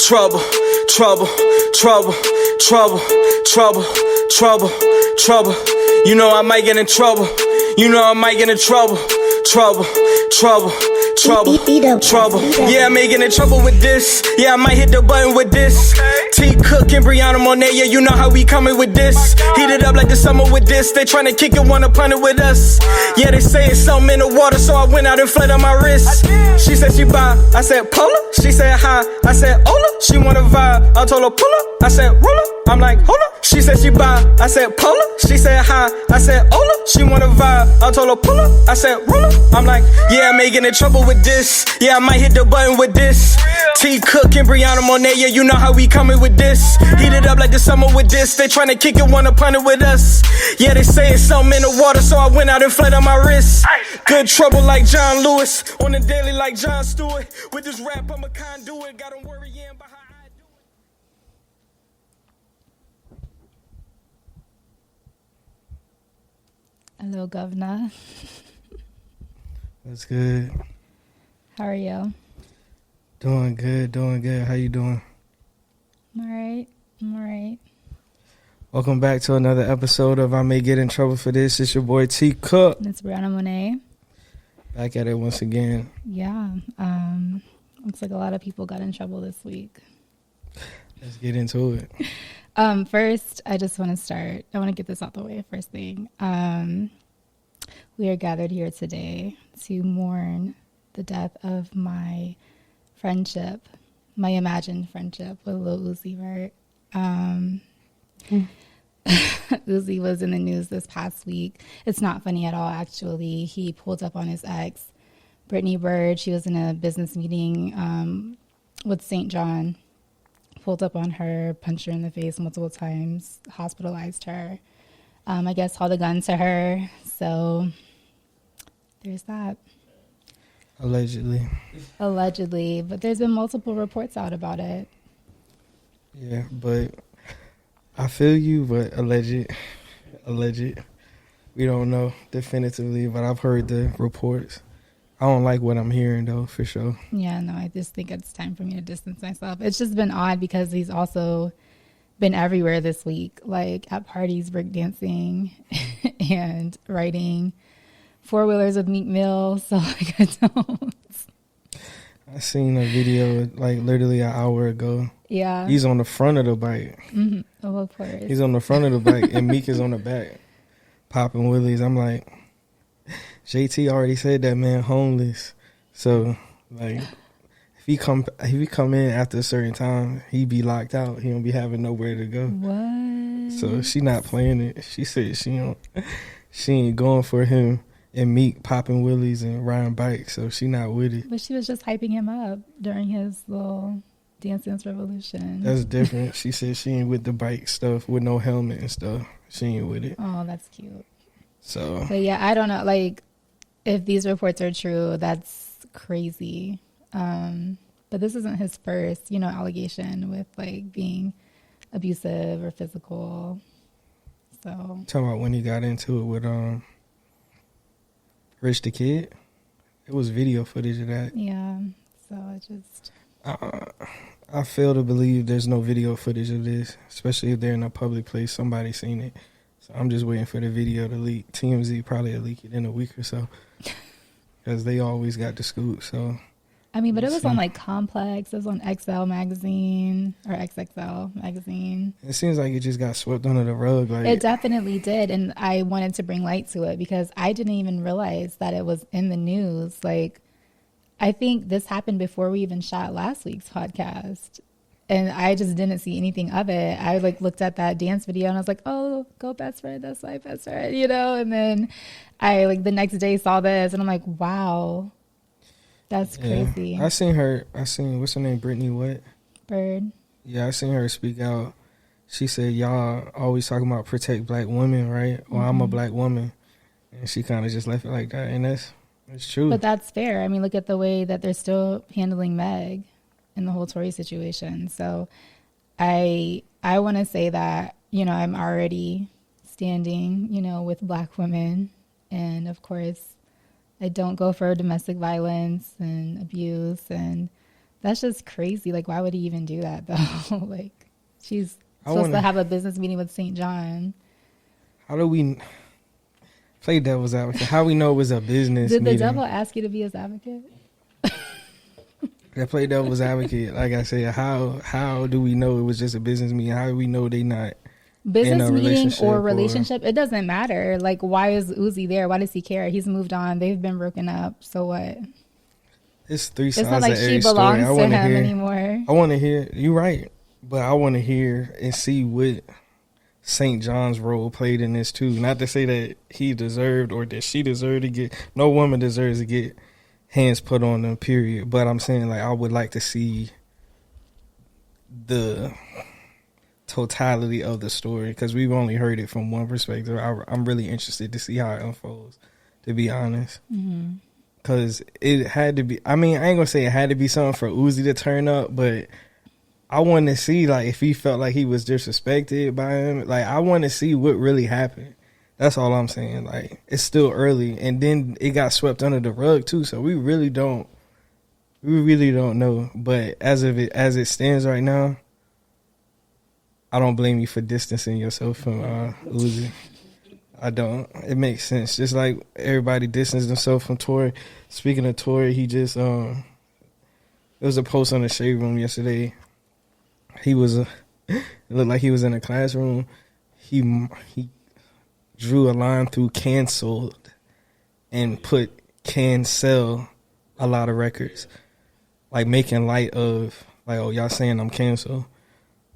trouble, trouble, trouble, trouble, trouble, trouble, trouble. You know I might get in trouble. You know I might get in trouble. Trouble, trouble, trouble, trouble. Yeah, I may get in trouble with this. Yeah, I might hit the button with this. T.Cooke Briaunna Monet, yeah, you know how we coming with this. Heat it up like the summer with this. They tryna kick it, wanna punt it with us. Yeah, they say it's something in the water, so I went out and fled on my wrist. She said she buy, I said Pola. She said hi, I said Ola. She wanna vibe, I told her pull up. I said roll up, I'm like hold up. She said she buy, I said Pola. She said hi, I said Ola. She wanna vibe, I told her pull up. I said roll up, I'm like yeah, I may get in trouble with this. Yeah, I might hit the button with this. T.Cooke Briaunna Monet, yeah, you know how we coming with this. Heat it up like the summer with this. They tryna kick it, wanna punt it with us. Yeah, they say it's something in the water, so I went out and fled on my wrist. Good trouble like John Lewis, on the daily like Jon Stewart. With this rap, I'm a conduit. Got 'em worrying about how I do it. Hello, Governor. That's good. How are you? Doing good, doing good. How you doing? I'm all right. Welcome back to another episode of I May Get in Trouble for This. It's your boy T.Cooke. It's Briaunna Monet. Back at it once again. Yeah. Looks like a lot of people got in trouble this week. Let's get into it. First, I just want to get this out the way. First thing. We are gathered here today to mourn the death of my friendship, my imagined friendship with Lil Uzi Vert. Uzi was in the news this past week. It's not funny at all, actually. He pulled up on his ex, Brittany Bird. She was in a business meeting with St. John. Pulled up on her, punched her in the face multiple times, hospitalized her. I guess held a gun to her. So there's that. Allegedly. But there's been multiple reports out about it. Yeah, but I feel you, but alleged. We don't know definitively, but I've heard the reports. I don't like what I'm hearing, though, for sure. Yeah, no, I just think it's time for me to distance myself. It's just been odd because he's also been everywhere this week, like at parties, breakdancing, and riding four-wheelers with Meek Mill. So, like, I don't. I seen a video, like, literally an hour ago. Yeah. He's on the front of the bike. Mm-hmm. Oh, of course. He's on the front of the bike, and Meek is on the back, popping willies. I'm like, JT already said that man homeless. So, like, if he come in after a certain time, he be locked out. He don't be having nowhere to go. What? So she not playing it. She said she ain't going for him and Meek popping willies and riding bikes. So she not with it. But she was just hyping him up during his little Dance Revolution. That's different. She said she ain't with the bike stuff with no helmet and stuff. She ain't with it. Oh, that's cute. So. But yeah, I don't know. Like, if these reports are true, that's crazy. But this isn't his first, allegation with like being abusive or physical. So Talking about when he got into it with Rich the Kid. It was video footage of that. yeah. So I just I fail to believe there's no video footage of this, especially if they're in a public place. Somebody seen it. So I'm just waiting for the video to leak. TMZ probably will leak it in a week or so because they always got the scoop. So I mean, but it was on like Complex. It was on XL magazine or XXL magazine. It seems like it just got swept under the rug. Like It definitely did, and I wanted to bring light to it because I didn't even realize that it was in the news. Like, I think this happened before we even shot last week's podcast, and I just didn't see anything of it. I like looked at that dance video and I was like, "Oh, go best friend, that's my best friend," And then I like the next day saw this, and I'm like, "Wow, that's crazy." I seen what's her name, Brittany what? Bird. Yeah, I seen her speak out. She said, "Y'all always talking about protect black women, right? Well, I'm a black woman," and she kind of just left it like that, and that's true. But that's fair. I mean, look at the way that they're still handling Meg in the whole Tory situation. So I want to say that, I'm already standing, with black women. And of course, I don't go for domestic violence and abuse and That's just crazy. Like, why would he even do that though? Like, she's supposed to have a business meeting with St. John. How do we play devil's advocate? How we know it was a business Did meeting? the devil ask you to be his advocate? That play devil's advocate. Like I said, how do we know it was just a business meeting? How do we know they not Business meeting relationship or relationship? It doesn't matter. Like, why is Uzi there? Why does he care? He's moved on. They've been broken up. So what? It's three It's sides not like of she every belongs story. to him anymore. I want to hear. You're right, but I want to hear and see what St. John's role played in this too. Not to say that he deserved or that she deserved to get. No woman deserves to get hands put on them. Period. But I'm saying, like, I would like to see the totality of the story because we've only heard it from one perspective. I'm really interested to see how it unfolds, to be honest. Because it had to be, I mean, I ain't gonna say it had to be something for Uzi to turn up, but I want to see, like, if he felt like he was disrespected by him. Like, I want to see what really happened. That's all I'm saying. Like, it's still early, and then it got swept under the rug too, so we really don't know. But as it stands right now, I don't blame you for distancing yourself from Uzi. I don't. It makes sense. Just like everybody distanced themselves from Tory. Speaking of Tory, he just there was a post on the Shade Room yesterday. He was it looked like he was in a classroom. He drew a line through canceled and put can sell a lot of records, like making light of, like, oh, y'all saying I'm canceled.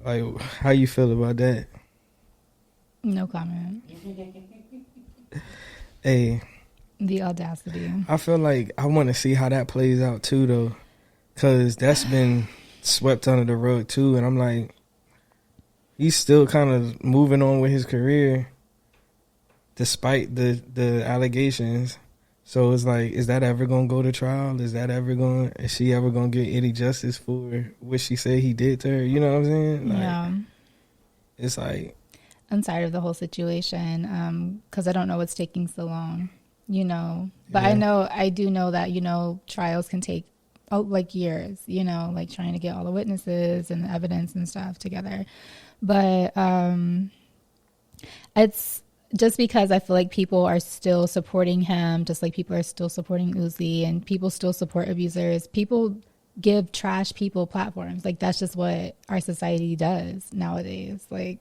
Like, how you feel about that? No comment. Hey, the audacity. I feel like I want to see how that plays out too, though, because that's been swept under the rug too, and I'm like, he's still kind of moving on with his career despite the allegations. So it's like, is that ever gonna go to trial? Is she ever gonna get any justice for what she said he did to her? You know what I'm saying? Like, yeah. It's like, I'm tired of the whole situation because I don't know what's taking so long, you know. But yeah. I do know that, you know, trials can take like years, you know, like trying to get all the witnesses and the evidence and stuff together. But it's just because I feel like people are still supporting him, just like people are still supporting Uzi, and people still support abusers. People give trash people platforms. Like, that's just what our society does nowadays. Like,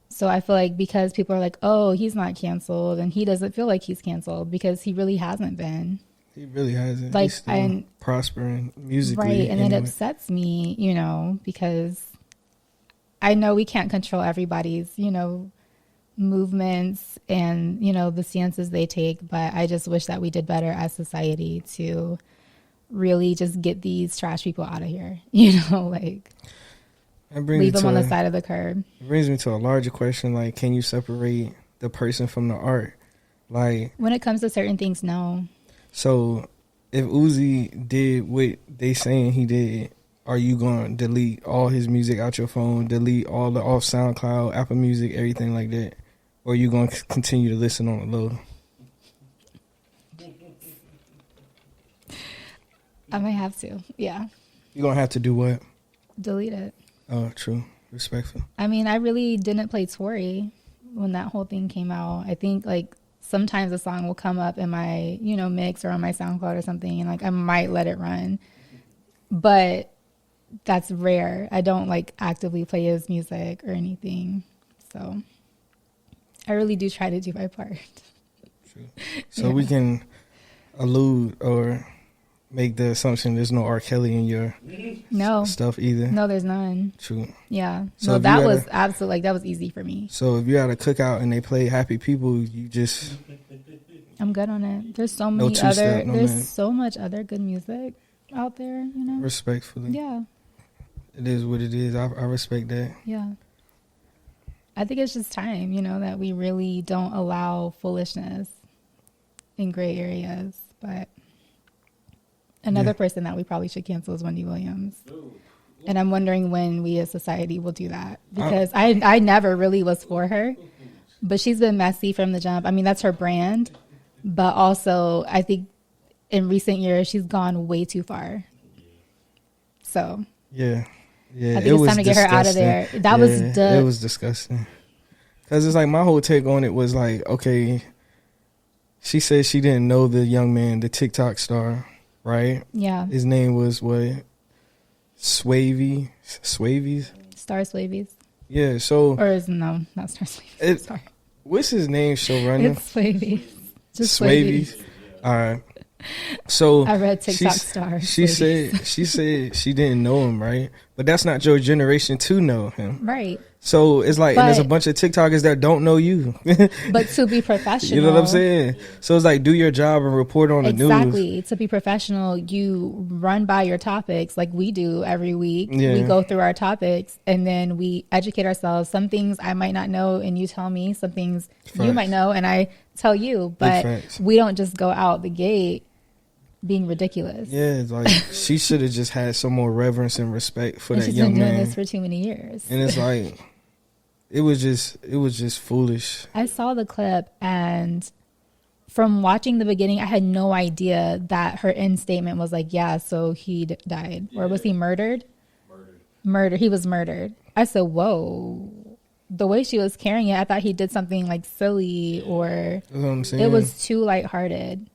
so I feel like because people are like, oh, he's not canceled, and he doesn't feel like he's canceled because he really hasn't been. He really hasn't. Like, he's still prospering musically. Right, and it upsets me, you know, because I know we can't control everybody's, you know, movements and, you know, the stances they take, but I just wish that we did better as society to really just get these trash people out of here, you know, like leave them on the side of the curb. It brings me to a larger question, like, can you separate the person from the art? Like, when it comes to certain things, no. So if Uzi did what they saying he did, are you going to delete all his music out your phone, delete all the off SoundCloud, Apple Music, everything like that? Or are you going to continue to listen on the low? I might have to, yeah. You're going to have to do what? Delete it. Oh, true. Respectful. I mean, I really didn't play Tory when that whole thing came out. I think, like, sometimes a song will come up in my, you know, mix or on my SoundCloud or something, and, like, I might let it run. But that's rare. I don't, like, actively play his music or anything. So I really do try to do my part. True. So we can allude or make the assumption there's no R. Kelly in your stuff either. No, there's none. True. Yeah. So no, that was absolutely, like, that was easy for me. So if you're at a cookout and they play Happy People, you just... I'm good on it. There's so many there's so much other good music out there, you know? Respectfully. Yeah. It is what it is. I respect that. Yeah. I think it's just time, you know, that we really don't allow foolishness in gray areas. But another person that we probably should cancel is Wendy Williams. And I'm wondering when we as society will do that. Because I never really was for her. But she's been messy from the jump. I mean, that's her brand. But also, I think in recent years, she's gone way too far. So yeah. I think it's time to get her out of there. That was it was disgusting. Because it's like my whole take on it was like, okay, she said she didn't know the young man, the TikTok star, right? Yeah. His name was what? Swavies? Star Swavies. Yeah, so. Or is, no, not Star Swavies. Sorry. What's his name, showrunner? It's Swavies. Just Swavies. All right. So I read TikTok star. She said she didn't know him, right? But that's not your generation to know him. Right. So it's like, and there's a bunch of TikTokers that don't know you. But to be professional. You know what I'm saying? So it's like, do your job and report on the news. Exactly. To be professional, you run by your topics like we do every week. Yeah. We go through our topics and then we educate ourselves. Some things I might not know and you tell me. Some things you might know and I tell you. But we don't just go out the gate being ridiculous. Yeah, it's like she should have just had some more reverence and respect for that young man. She's been doing this for too many years. And it's like, it was just foolish. I saw the clip and from watching the beginning, I had no idea that her end statement was like, yeah, so he died. Or was he murdered? Murdered. He was murdered. I said, whoa. The way she was carrying it, I thought he did something like silly or That's what I'm saying. It was too lighthearted.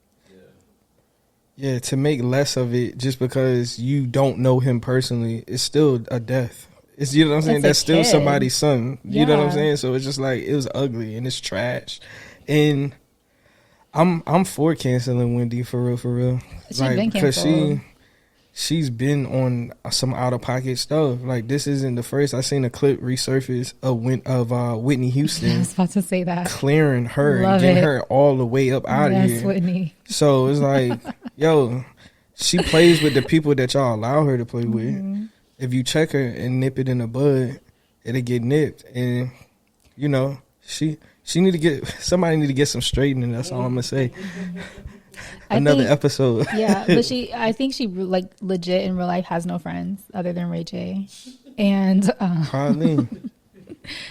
Yeah, to make less of it just because you don't know him personally, it's still a death. It's, you know what I'm saying? That's still somebody's son. You know what I'm saying? So it's just like, it was ugly and it's trash. And I'm for canceling Wendy for real. She's been canceled. Because she's been on some out of pocket stuff. Like, this isn't the first. I seen a clip resurface of Whitney Houston. I was about to say that. Clearing her and getting her all the way up out of here. Yes, Whitney. So it's like, yo, she plays with the people that y'all allow her to play with. If you check her and nip it in the bud, it'll get nipped. And, you know, somebody need to get some straightening. That's all I'm gonna say. Another episode. Yeah, but I think she like legit in real life has no friends other than Ray J, and probably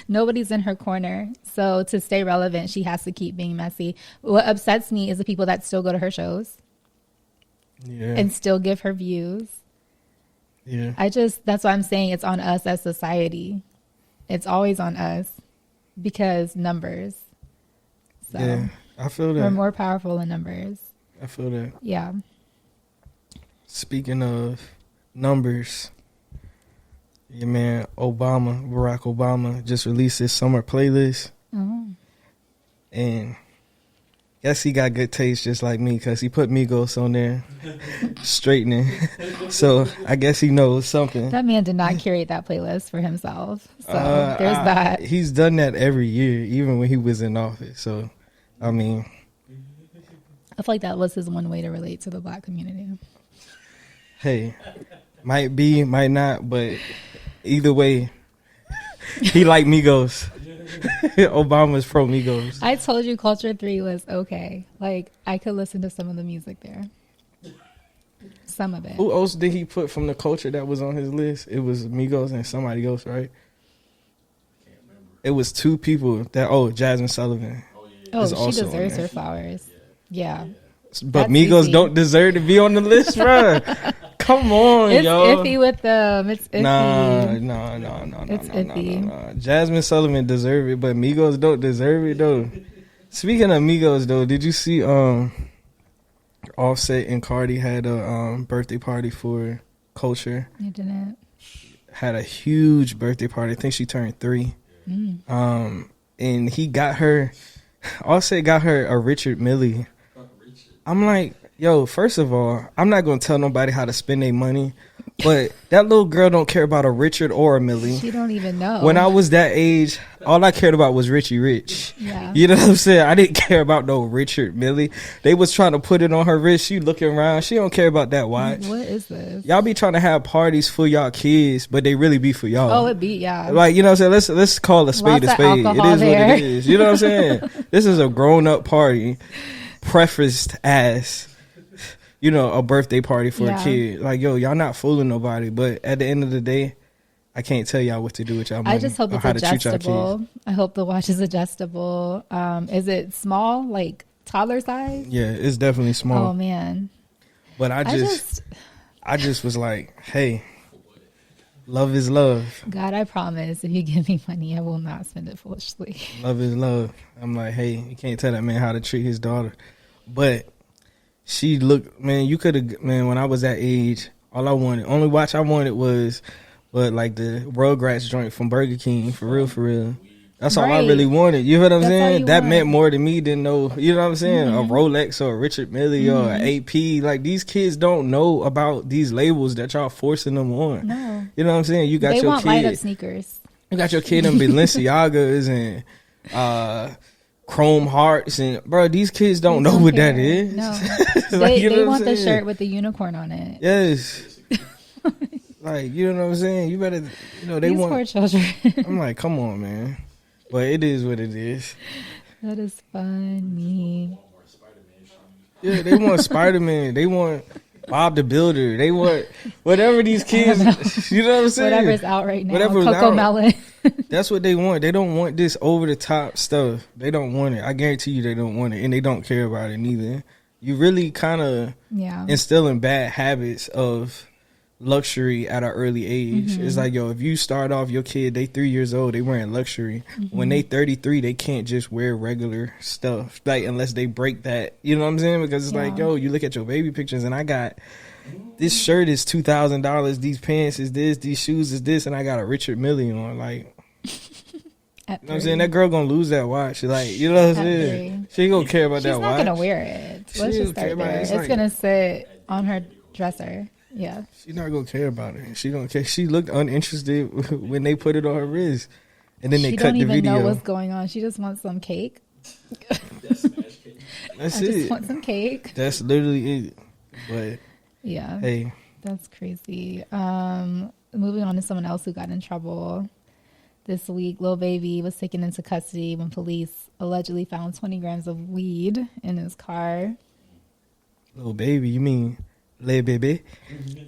nobody's in her corner. So to stay relevant, she has to keep being messy. What upsets me is the people that still go to her shows, and still give her views. Yeah, that's why I'm saying it's on us as society. It's always on us because numbers. So yeah, I feel that we're more powerful than numbers. I feel that. Yeah. Speaking of numbers, your man Barack Obama, just released his summer playlist. And guess he got good taste just like me because he put Migos on there, straightening. So I guess he knows something. That man did not curate that playlist for himself. So there's that. He's done that every year, even when he was in office. So, I mean, I feel like that was his one way to relate to the black community. Hey, might be, might not, but either way, he like Migos. Obama's pro Migos. I told you Culture 3 was okay. Like, I could listen to some of the music there. Some of it. Who else did he put from the culture that was on his list? It was Migos and somebody else, right? Can't remember. It was two people that, Jasmine Sullivan. Oh, she deserves her flowers. Yeah. But that's Migos easy. Don't deserve to be on the list, bro. Come on, it's yo. It's iffy with them. It's iffy. No. It's iffy. No. Jasmine Sullivan deserve it, but Migos don't deserve it, though. Speaking of Migos, though, did you see Offset and Cardi had a birthday party for Culture? You didn't. Had a huge birthday party. I think she turned 3. And he got her, Offset got her a Richard Mille. I'm like, yo, first of all, I'm not going to tell nobody how to spend their money, but that little girl don't care about a Richard or a Millie. She don't even know. When I was that age, all I cared about was Richie Rich. Yeah. You know what I'm saying? I didn't care about no Richard Mille. They was trying to put it on her wrist. She looking around. She don't care about that watch. What is this? Y'all be trying to have parties for y'all kids, but they really be for y'all. Oh, it be, yeah. Like, you know what I'm saying? Let's call a spade a spade. It is what it is. You know what I'm saying? This is a grown-up party prefaced as, you know, a birthday party for a kid. Like, yo, y'all not fooling nobody. But at the end of the day, I can't tell y'all what to do with y'all money. I just hope it's adjustable. I hope the watch is adjustable. Is it small, like toddler size? Yeah, it's definitely small. Oh man. But I just was like, hey, Love is love. God, I promise, if you give me money, I will not spend it foolishly. Love is love. I'm like, hey, you can't tell that man how to treat his daughter. But she looked, man, you could have, man, when I was that age, only watch I wanted was, like the Rugrats joint from Burger King, for real. That's all I really wanted. You know what I'm saying? That meant more to me than you know what I'm saying? A Rolex or a Richard Mille or an AP. Like, these kids don't know about these labels that y'all forcing them on. No. You know what I'm saying? You got they your want kid. light up sneakers. You got your kid in Balenciagas and Chrome Hearts. And, bro, these kids don't know what that is. No. Like, they want the shirt with the unicorn on it. Yes. Like, you know what I'm saying? You better, they These want. poor children. I'm like, come on, man. But it is what it is. That is funny. Yeah, they want Spider-Man. They want Bob the Builder. They want whatever these kids, you know what I'm saying? Whatever's out right now. Whatever's Coco out. Melon. That's what they want. They don't want this over-the-top stuff. They don't want it. I guarantee you they don't want it. And they don't care about it neither. You really kind of instilling bad habits of luxury at an early age. It's like, yo, if you start off your kid, they 3 years old, they wearing luxury. When they 33, they can't just wear regular stuff, like, unless they break that, you know what I'm saying? Because it's like, yo, you look at your baby pictures and I got this shirt is $2,000, these pants is this, these shoes is this, and I got a Richard Mille on. Like, you know what I'm saying? That girl gonna lose that watch. Like, you know what I'm saying? She ain't gonna care about that watch. She's not gonna wear it. Let's just start there. It's gonna sit on her dresser. Yeah. She's not gonna care about it. She don't care. She looked uninterested when they put it on her wrist. And then they cut the video. She don't even know what's going on. She just wants some cake. That's I just want some cake. That's literally it. But yeah. Hey. That's crazy. Moving on to someone else who got in trouble. This week, Lil Baby was taken into custody when police allegedly found 20 grams of weed in his car. Lil Baby, you mean Lil Baby?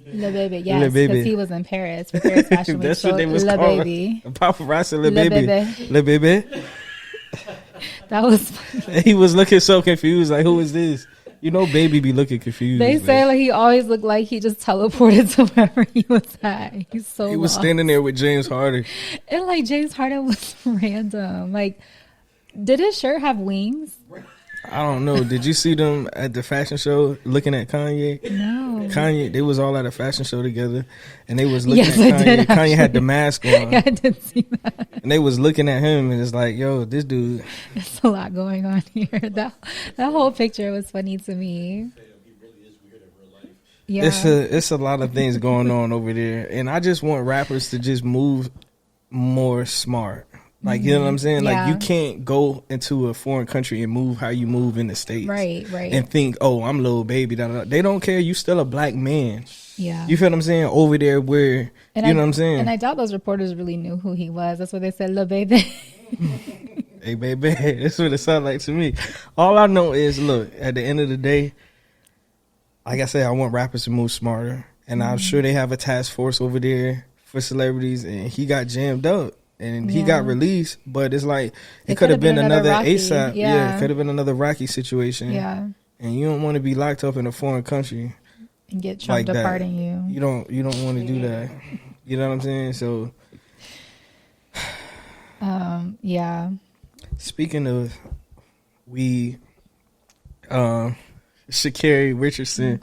Lil Baby, yes, because he was in Paris for Paris Fashion Week. That's what they was Lil calling. Baby. Paparazzi Lil Baby. Lil Baby. That was funny. He was looking so confused, like, who is this? You know, Baby be looking confused. They say like he always looked like he just teleported to wherever he was at. He's so He was lost. standing there with James Harden. And like James Harden was random. Like, did his shirt have wings? I don't know. Did you see them at the fashion show looking at Kanye? No. Kanye, they was all at a fashion show together, and they was looking at I Kanye. did, Kanye had the mask on. Yeah, I did see that. And they was looking at him, and it's like, yo, this dude. There's a lot going on here. That whole picture was funny to me. Yeah. It's a lot of things going on over there, and I just want rappers to just move more smart. Like, you know what I'm saying? Yeah. Like, you can't go into a foreign country and move how you move in the States. Right. And think, oh, I'm Lil Baby. Da, da, da. They don't care. You still a black man. Yeah. You feel what I'm saying? Over there where, know what I'm saying? And I doubt those reporters really knew who he was. That's what they said, Lil Baby. Hey, baby. That's what it sounds like to me. All I know is, look, at the end of the day, like I said, I want rappers to move smarter. And I'm sure they have a task force over there for celebrities. And he got jammed up. And he got released, but it's like it could have been another ASAP. Yeah, it could have been another Rocky situation. Yeah, and you don't want to be locked up in a foreign country and get Trump like departing you. You don't want to do that. You know what I'm saying? So, yeah. Speaking of weed, Sha'Carri Richardson.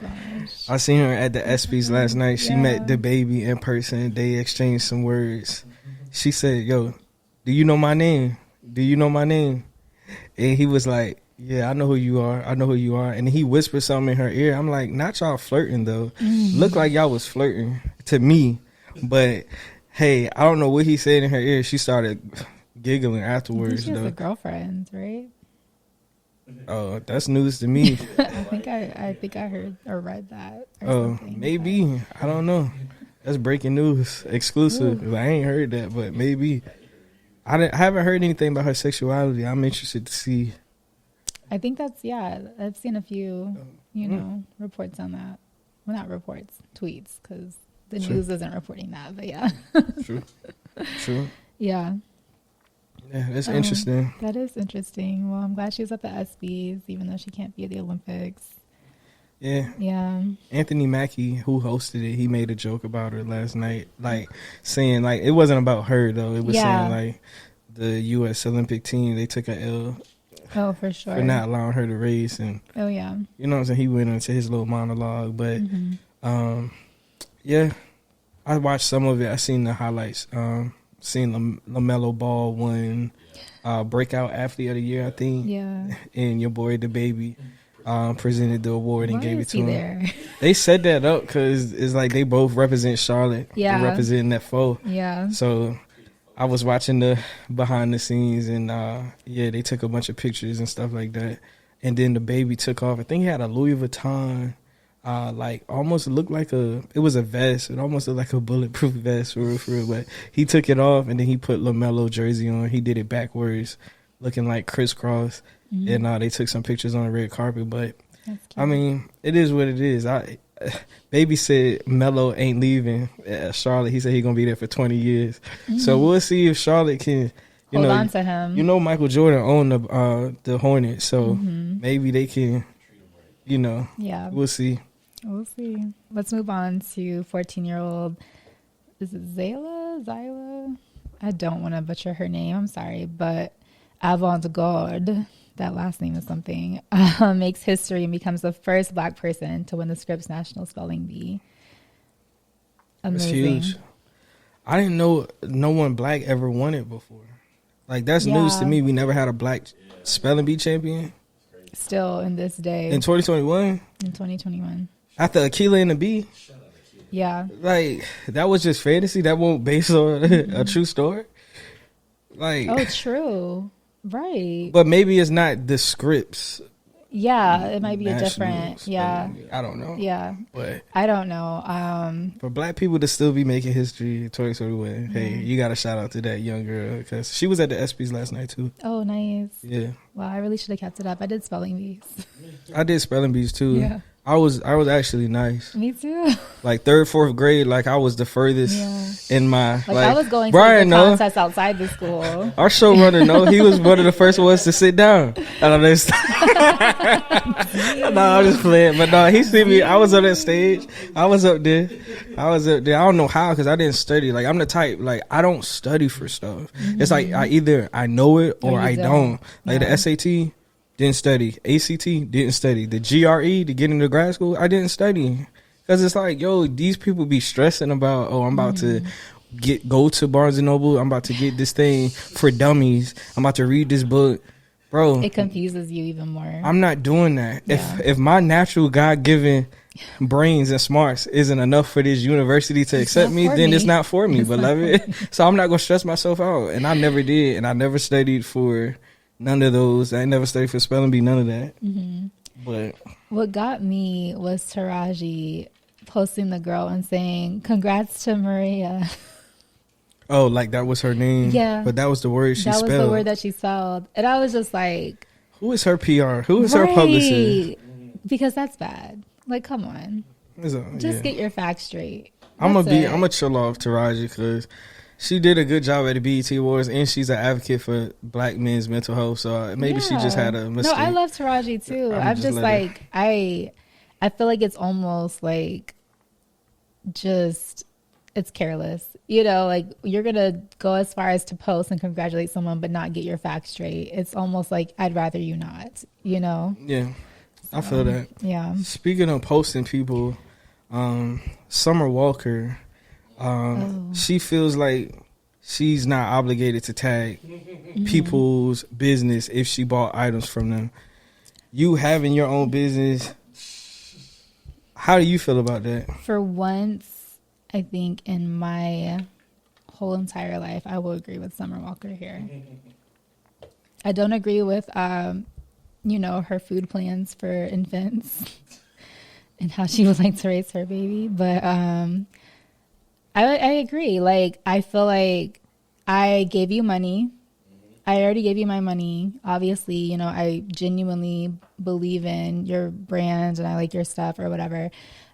I seen her at the ESPYS last night. She met the baby in person. They exchanged some words. She said, yo, do you know my name? Do you know my name? And he was like, yeah, I know who you are. I know who you are. And he whispered something in her ear. I'm like, not y'all flirting, though. Looked like y'all was flirting to me. But, hey, I don't know what he said in her ear. She started giggling afterwards, She has though. a girlfriend, right? Oh, that's news to me. I think I heard or read that. Or something. Maybe. I don't know. That's breaking news, exclusive. I ain't heard that, but maybe. I haven't heard anything about her sexuality. I'm interested to see. I think that's, I've seen a few, reports on that. Well, not reports, tweets, because the news isn't reporting that, but yeah. True. Yeah. Yeah, that's interesting. That is interesting. Well, I'm glad she's at the ESPYs, even though she can't be at the Olympics. Yeah. Anthony Mackie, who hosted it, he made a joke about her last night, like saying like it wasn't about her though. It was saying like the U.S. Olympic team, they took a L. Oh, for sure. For not allowing her to race, and oh yeah, you know what I'm saying. He went into his little monologue, but yeah, I watched some of it. I seen the highlights. Seen LaMelo Ball won breakout athlete of the year, I think. Yeah, and your boy the baby presented the award and why gave it is to he him. There? They set that up because it's like they both represent Charlotte. Yeah, They representing that foe. Yeah. So I was watching the behind the scenes, and they took a bunch of pictures and stuff like that. And then the baby took off. I think he had a Louis Vuitton, like almost looked like it was a vest. It almost looked like a bulletproof vest for real. But he took it off, and then he put LaMelo jersey on. He did it backwards, looking like crisscross. And they took some pictures on the red carpet. But I mean, it is what it is. Baby said Melo ain't leaving Charlotte. He said he's going to be there for 20 years. So we'll see if Charlotte can, hold on to him. You know, Michael Jordan owned the Hornets, so maybe they can, Yeah. We'll see. We'll see. Let's move on to 14-year-old, is it Zyla? I don't want to butcher her name. I'm sorry. But Avant-Garde, that last name is something, makes history and becomes the first Black person to win the Scripps National Spelling Bee. Amazing. That's huge. I didn't know no one Black ever won it before. Like, that's news to me. We never had a Black spelling bee champion. Still in this day. In 2021? In 2021. After Akilah and the Bee? Yeah. Like, that was just fantasy? That won't based on a true story? Like, oh, true. Right. But maybe it's not the Scripps. Yeah, it might be a different. Yeah. I don't know. Yeah. But I don't know. For Black people to still be making history 2021, hey, you got to shout out to that young girl because she was at the ESPYS last night too. Oh, nice. Yeah. Wow, I really should have kept it up. I did spelling bees. I did spelling bees too. Yeah. I was actually nice. Me too. Like 3rd, 4th grade, like I was the furthest in my. Like I was going Brian, to the contest outside the school. Our showrunner, he was one of the first ones to sit down. I don't understand. No, I'm just playing. But no, he see me. I was on that stage. I was up there. I don't know how because I didn't study. Like I'm the type. Like I don't study for stuff. It's like I know it or I don't. Like the SAT. Didn't study. ACT, didn't study. The GRE, to get into grad school, I didn't study. Because it's like, yo, these people be stressing about, I'm about to go to Barnes & Noble. I'm about to get this thing for dummies. I'm about to read this book. Bro. It confuses you even more. I'm not doing that. Yeah. If my natural God-given brains and smarts isn't enough for this university to accept me, then it's not for me, beloved. So I'm not going to stress myself out. And I never did. And I never studied for... none of those. I never studied for spelling bee, none of that. But what got me was Taraji posting the girl and saying, "Congrats to Maria." Oh, like that was her name? Yeah. But that was the word she spelled. That was the word that she spelled. And I was just like... who is her PR? Who is her publicist? Because that's bad. Like, come on. Just get your facts straight. I'm gonna chill off Taraji because... she did a good job at the BET Awards, and she's an advocate for Black men's mental health. So maybe she just had a mistake. No, I love Taraji too. I'm just like I feel like it's almost like it's careless. Like you're gonna go as far as to post and congratulate someone, but not get your facts straight. It's almost like I'd rather you not. Yeah, I feel that. Yeah. Speaking of posting people, Summer Walker. She feels like she's not obligated to tag people's business if she bought items from them. You having your own business, how do you feel about that? For once, I think in my whole entire life, I will agree with Summer Walker here. I don't agree with, her food plans for infants and how she would like to raise her baby, but I agree. Like, I feel like I gave you money. I already gave you my money. Obviously, I genuinely believe in your brand and I like your stuff or whatever.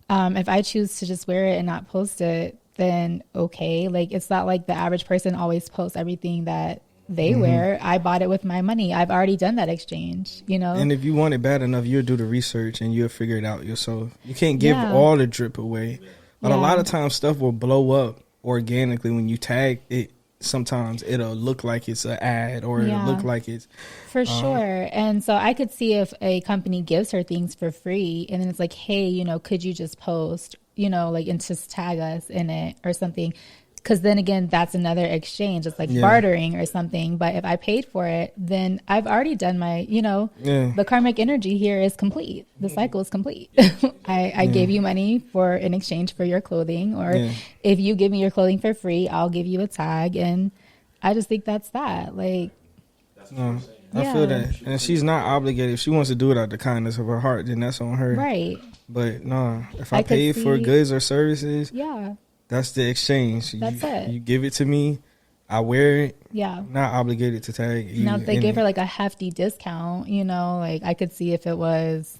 If I choose to just wear it and not post it, then okay. Like, it's not like the average person always posts everything that they wear. I bought it with my money. I've already done that exchange, you know. And if you want it bad enough, you'll do the research and you'll figure it out yourself. You can't give all the drip away. But a lot of times stuff will blow up organically when you tag it. Sometimes it'll look like it's an ad or it'll look like it's for sure. And so I could see if a company gives her things for free and then it's like, hey, you know, could you just post, you know, like, and just tag us in it or something. Because then again, that's another exchange. It's like bartering or something. But if I paid for it, then I've already done my, you know, the karmic energy here is complete. The cycle is complete. I gave you money for in exchange for your clothing. Or if you give me your clothing for free, I'll give you a tag. And I just think that's that. Like, I feel that. And she's not obligated. If she wants to do it out of the kindness of her heart, then that's on her. Right. But no, if I paid for goods or services, that's the exchange. That's it. You give it to me, I wear it. Yeah. Not obligated to tag you. Now, if they give her like a hefty discount, you know, like I could see if it was,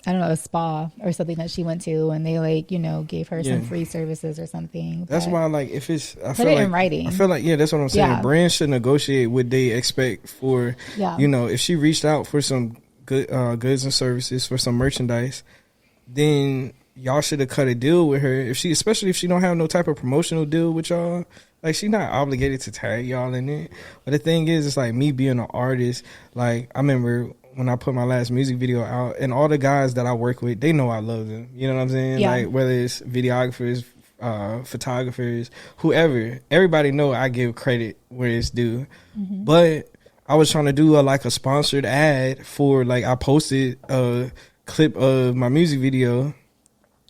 I don't know, a spa or something that she went to and they like, you know, gave her some free services or something. That's why, like, if it's, I put feel it like, in writing. I feel like, that's what I'm saying. Yeah. Brands should negotiate what they expect for, you know, if she reached out for some good goods and services, for some merchandise, then y'all should have cut a deal with her. If she, especially if she don't have no type of promotional deal with y'all, like, she not obligated to tag y'all in it. But the thing is, it's like me being an artist. Like, I remember when I put my last music video out, and all the guys that I work with, they know I love them. You know what I'm saying? Yeah. Like, whether it's videographers, photographers, whoever, everybody know I give credit where it's due. But I was trying to do a sponsored ad for, like, I posted a clip of my music video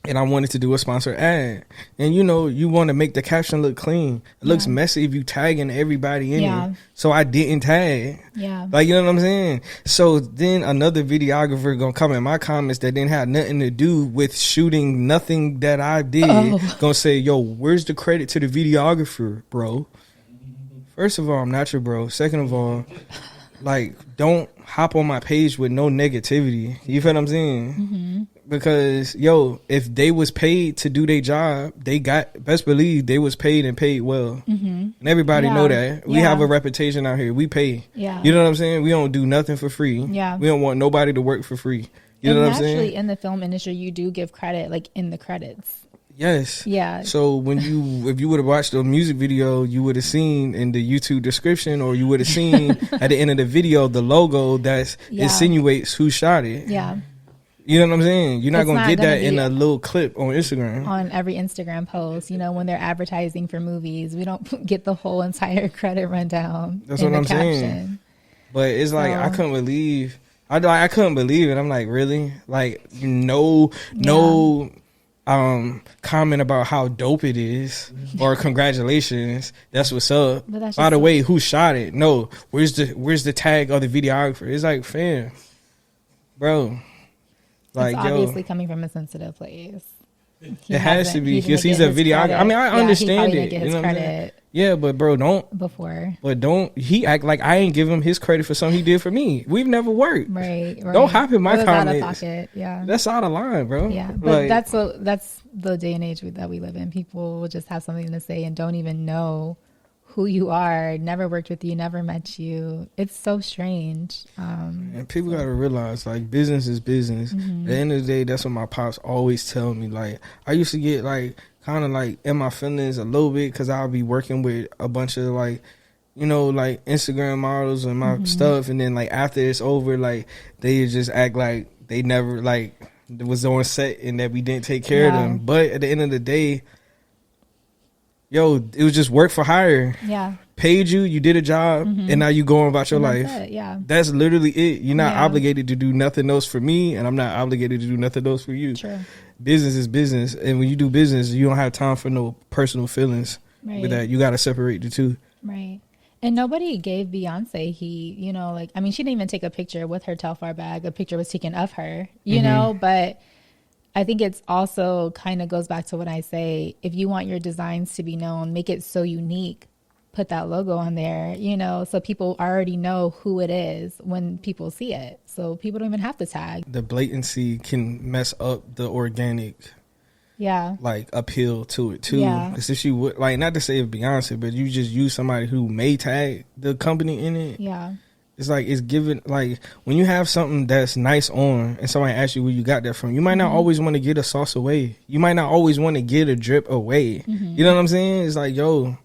and I wanted to do a sponsored ad. And, you know, you want to make the caption look clean. It looks messy if you tagging everybody in it. So I didn't tag. Like, you know what I'm saying? So then another videographer gonna come in my comments that didn't have nothing to do with shooting nothing that I did. Gonna say, yo, where's the credit to the videographer, bro? First of all, I'm not your bro. Second of all, like, don't hop on my page with no negativity. You feel what I'm saying? Because, yo, if they was paid to do their job, they got, best believe they was paid and paid well. And everybody know that. We have a reputation out here. We pay. You know what I'm saying? We don't do nothing for free. We don't want nobody to work for free. You know what I'm saying? Actually, in the film industry, you do give credit, like, in the credits. Yes. Yeah. So when if you would have watched the music video, you would have seen in the YouTube description, or you would have seen at the end of the video, the logo that insinuates who shot it. You know what I'm saying? You're not going to get that in a little clip on Instagram. On every Instagram post, you know, when they're advertising for movies, we don't get the whole entire credit rundown. That's what I'm saying. But it's like, I couldn't believe, I couldn't believe it. I'm like, really? Like, no comment about how dope it is or congratulations. That's what's up. By the way, who shot it? No. Where's the tag of the videographer? It's like, fam, bro. Like, it's obviously coming from a sensitive place. It has to be because he's a videographer. I mean, I understand it. You know what I'm saying? Yeah, but bro, don't he act like I ain't give him his credit for something he did for me. We've never worked. Right. Don't hop in my comments. Out of pocket. Yeah. That's out of line, bro. Yeah. But like, that's the day and age that we live in. People will just have something to say and don't even know who you are, never worked with you, never met you. It's so strange. And people got to realize, like, business is business. At the end of the day, that's what my pops always tell me. Like, I used to get, like, kind of, like, in my feelings a little bit because I'll be working with a bunch of, like, you know, like, Instagram models and my stuff. And then, like, after it's over, like, they just act like they never, like, was on set and that we didn't take care of them. But at the end of the day, yo, it was just work for hire. Yeah. Paid you, you did a job, and now you going about your life. That's literally it. You're not obligated to do nothing else for me, and I'm not obligated to do nothing else for you. True. Business is business, and when you do business, you don't have time for no personal feelings with that. You got to separate the two. Right. And nobody gave Beyonce you know, like, I mean, she didn't even take a picture with her Telfar bag. A picture was taken of her, you know, but I think it's also kind of goes back to what I say. If you want your designs to be known, make it so unique. Put that logo on there, you know, so people already know who it is when people see it. So people don't even have to tag. The blatancy can mess up the organic. Yeah. like appeal to it too. Yeah. Because if she would, like, not to say it's Beyonce, but you just use somebody who may tag the company in it. Yeah. It's like it's given, like when you have something that's nice on and somebody asks you where you got that from, you might not always want to get a sauce away. You might not always want to get a drip away. You know what I'm saying? It's like, yo,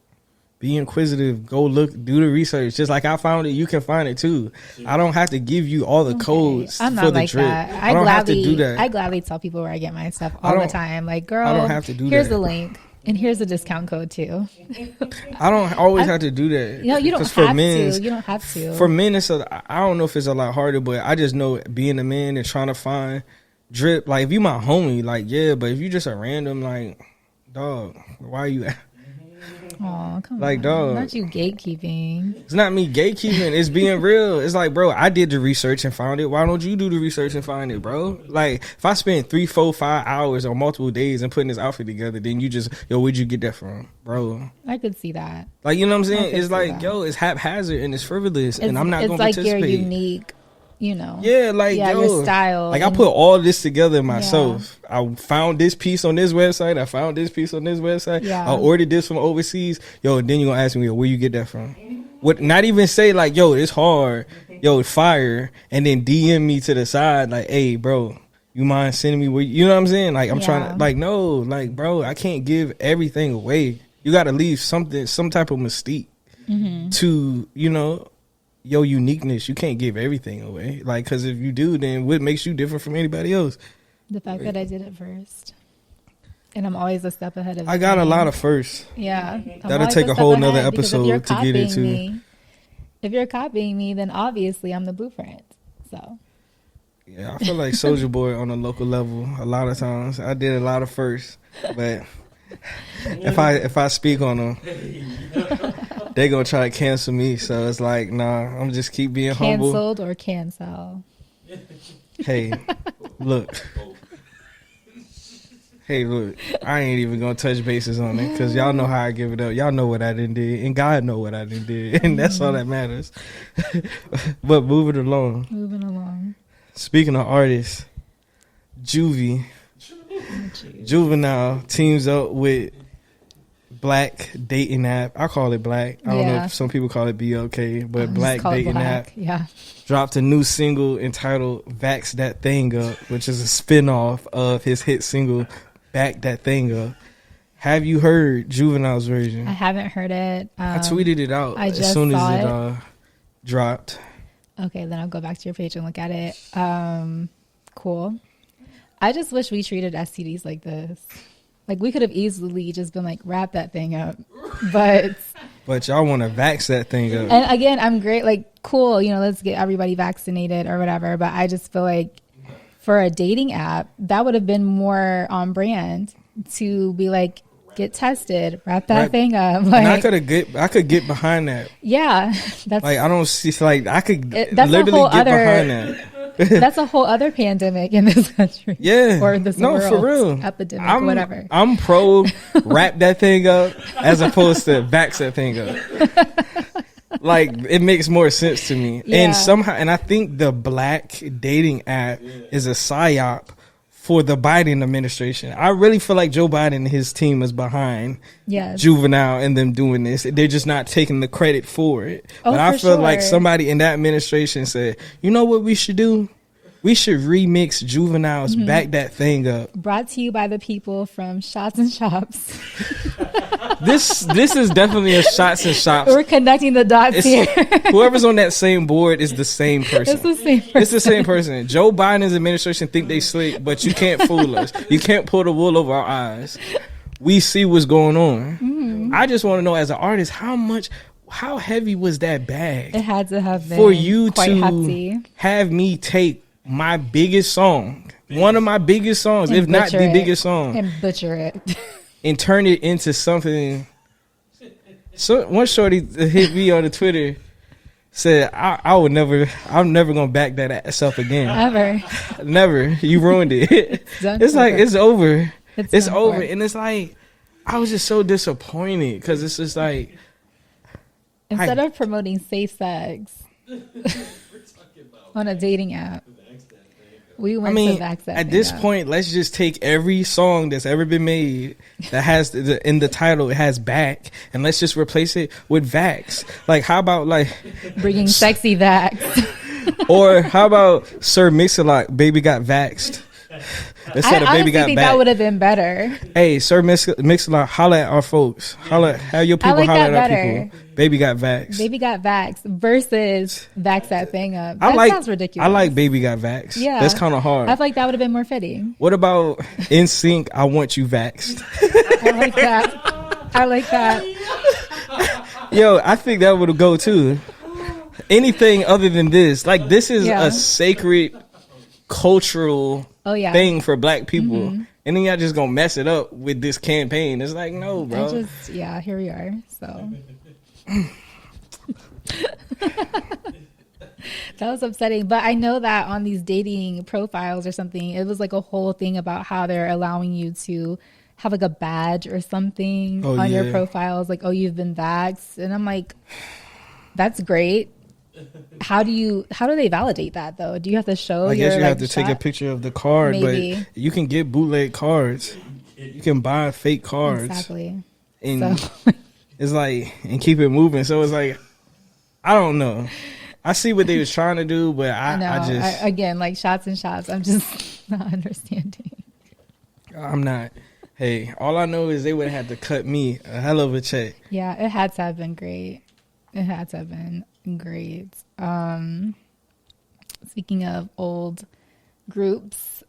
be inquisitive, go look, do the research. Just like I found it, you can find it too. I don't have to give you all the codes I'm for not the like drip. that. I don't have to do that. I gladly tell people where I get my stuff all the time. Like, girl, I don't have to do here's that. the link. And here's a discount code too. I don't always have to do that. You know, you don't 'Cause have to. You don't have to. For men, I don't know if it's a lot harder, but I just know being a man and trying to find drip. Like, if you my homie, like, yeah, but if you just a random, like, dog, why are you? Oh, come Like, on. dog. Not you gatekeeping. It's not me gatekeeping. It's being real. It's like, bro, I did the research and found it. Why don't you do the research and find it, bro? Like, if I spend 3, 4, 5 hours on multiple days and putting this outfit together, then you just, yo, where'd you get that from, bro? I could see that. Like, you know what I'm saying? could It's see like, that. yo, it's haphazard and it's frivolous, and I'm not It's going to like participate. your unique, you know. Yeah, like, yeah, yo, your style. like, I and- put all this together myself. I found this piece on this website. I found this piece on this website. Yeah. I ordered this from overseas. Yo, then you gonna ask me, yo, where you get that from? What? Not even say like, yo, it's hard. Yo, it's fire. And then DM me to the side like, hey, bro, you mind sending me where you know what I'm saying? Like, I'm trying to, like, no, like, bro, I can't give everything away. You got to leave something, some type of mystique to, you know, your uniqueness. You can't give everything away. Like, because if you do, then what makes you different from anybody else? The fact that I did it first. And I'm always a step ahead of I got a lot of firsts. Yeah. I'm That'll always take a step whole nother ahead, because if you're episode to get into. copying me- If you're copying me, then obviously I'm the blueprint. So Yeah, I feel like Soulja Boy on a local level a lot of times. I did a lot of firsts, but if I speak on them, they gonna try to cancel me. So it's like, nah, I'm just keep being humble. canceled or cancel. Hey, look. Hey, look, I ain't even gonna touch bases on it because y'all know how I give it up. Y'all know what I done did, and God know what I done did, and that's all that matters. But moving along. Moving along. Speaking of artists, Juvenile teams up with Black dating app. I call it Black. I don't know if some people call it BLK, but Black dating app Yeah. dropped a new single entitled "Vaxed That Thing Up," which is a spinoff of his hit single "Back That Thing Up." Have you heard Juvenile's version? I haven't heard it. I tweeted it out I as just soon saw as it. it dropped. Okay, then I'll go back to your page and look at it. Cool. I just wish we treated STDs like this. Like, we could have easily just been like, wrap that thing up. But y'all want to vax that thing up. and again, I'm great. Like, cool, you know, let's get everybody vaccinated or whatever. But I just feel like for a dating app, that would have been more on brand to be like, get tested, wrap that thing up. Like, and I could get behind that. yeah, that's Like, I don't see, like, I could that's literally a whole get other, behind that. That's a whole other pandemic in this country. Yeah. Or this no, world. for real. Epidemic, whatever. I'm pro wrap that thing up as opposed to vax that thing up. Like, it makes more sense to me. Yeah. And somehow, and I think the Black dating app is a psyop for the Biden administration. I really feel like Joe Biden and his team is behind Yes. Juvenile and them doing this. They're just not taking the credit for it. Oh, but I for feel like sure. somebody in that administration said, you know what we should do? We should remix Juvenile's Back That Thing Up. Brought to you by the people from Shots and Shops. This is definitely a Shots and Shops. We're connecting the dots here. Whoever's on that same board is the same person. It's the same person. It's the same person. Joe Biden's administration think they slick, but you can't fool us. You can't pull the wool over our eyes. We see what's going on. I just want to know, as an artist, how heavy was that bag It had to have been for you quite to hefty. have me take my biggest song, one of my biggest songs, And if not butcher the it. biggest song, And butcher it. and turn it into something. So one shorty hit me on the Twitter, said, I'm never gonna back that ass up again. Ever. Never. You ruined it. Done It's like, for. it's over. It's done over. for. And it's like, I was just so disappointed because it's just like, Instead of promoting safe sex on a dating app, We went to Vaxed. At this point, let's just take every song that's ever been made that has in the title, it has back, and let's just replace it with Vax. Like, how about like bringing sexy Vax? Or how about Sir Mix-a-Lot, Baby Got Vaxed? Instead of Baby Got think Back. that would have been better. Hey, Sir Mix-a-Lot, holla at our folks. Have your people like holla that at our better. people. Baby Got Vaxed. Baby Got Vaxed versus Vax That Thing Up. That sounds ridiculous. I like Baby Got Vaxed. Yeah. That's kind of hard. I feel like that would have been more fitting. What about In Sync, I Want You Vaxed? I like that. I like that. Yo, I think that would go too. Anything other than this. Like, this is Yeah. a sacred cultural thing for black people. Mm-hmm. And then y'all just gonna mess it up with this campaign. It's like, no, bro. Here we are. So that was upsetting. But I know that on these dating profiles or something, it was like a whole thing about how they're allowing you to have like a badge or something on your profiles. Like, oh, you've been vaxxed. And I'm like, that's great. How do they validate that though? Do you have to show? I guess you have to shot? take a picture of the card, Maybe. but you can get bootleg cards. You can buy fake cards. Exactly. And So. it's like, and keep it moving. So it's like, I don't know. I see what they was trying to do, but I just again, like shots and shots. I'm just not understanding. I'm not. Hey, all I know is they would have had to cut me a hell of a check. Yeah, it had to have been great. It had to have been great. Speaking of old groups,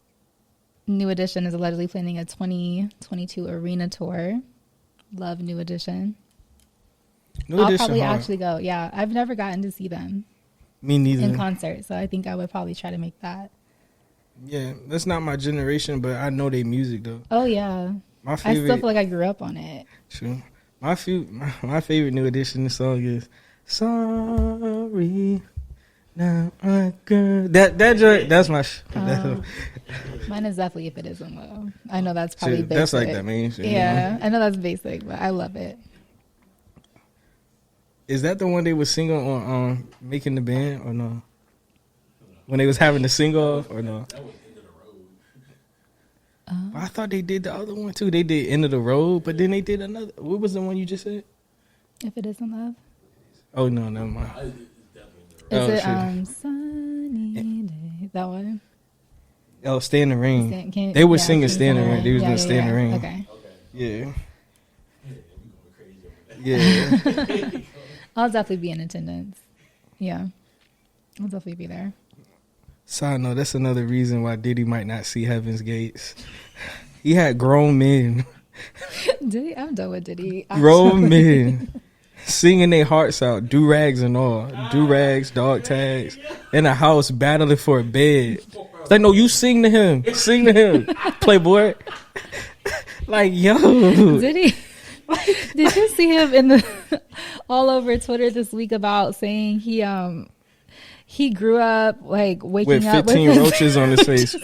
New Edition is allegedly planning a 2022 arena tour. Love New Edition. I'll probably actually go. Yeah, I've never gotten to see them. Me neither. In concert, so I think I would probably try to make that. Yeah, that's not my generation, but I know their music though. Oh yeah, my favorite. I still feel like I grew up on it. True. My favorite New Edition song is "Sorry." Now I girl. That's my. Mine is definitely "If It Isn't Love." I know that's probably basic. That's like that main shit. Yeah, I know that's basic, but I love it. Is that the one they was singing on Making the Band or no? When they was having the sing off or no? I thought they did the other one too. They did End of the Road, but then they did another. What was the one you just said? If It Isn't Love. Oh no, never mind. Is it Sunny Day? That one? Oh, Stay in the Rain. They were singing Stay in the Rain. They was doing Stay in the Rain. Okay. Yeah. Yeah. I'll definitely be in attendance. Yeah. I'll definitely be there. Side note, that's another reason why Diddy might not see Heaven's Gates. He had grown men. Diddy? I'm done with Diddy. Grown men singing their hearts out, do-rags and all. Do-rags, dog tags, in a house battling for a bed. It's like, no, you sing to him. Sing to him, Playboy. Like, yo. Diddy? Did you see him in the all over Twitter this week about saying he grew up like waking with up 15 with roaches on his face?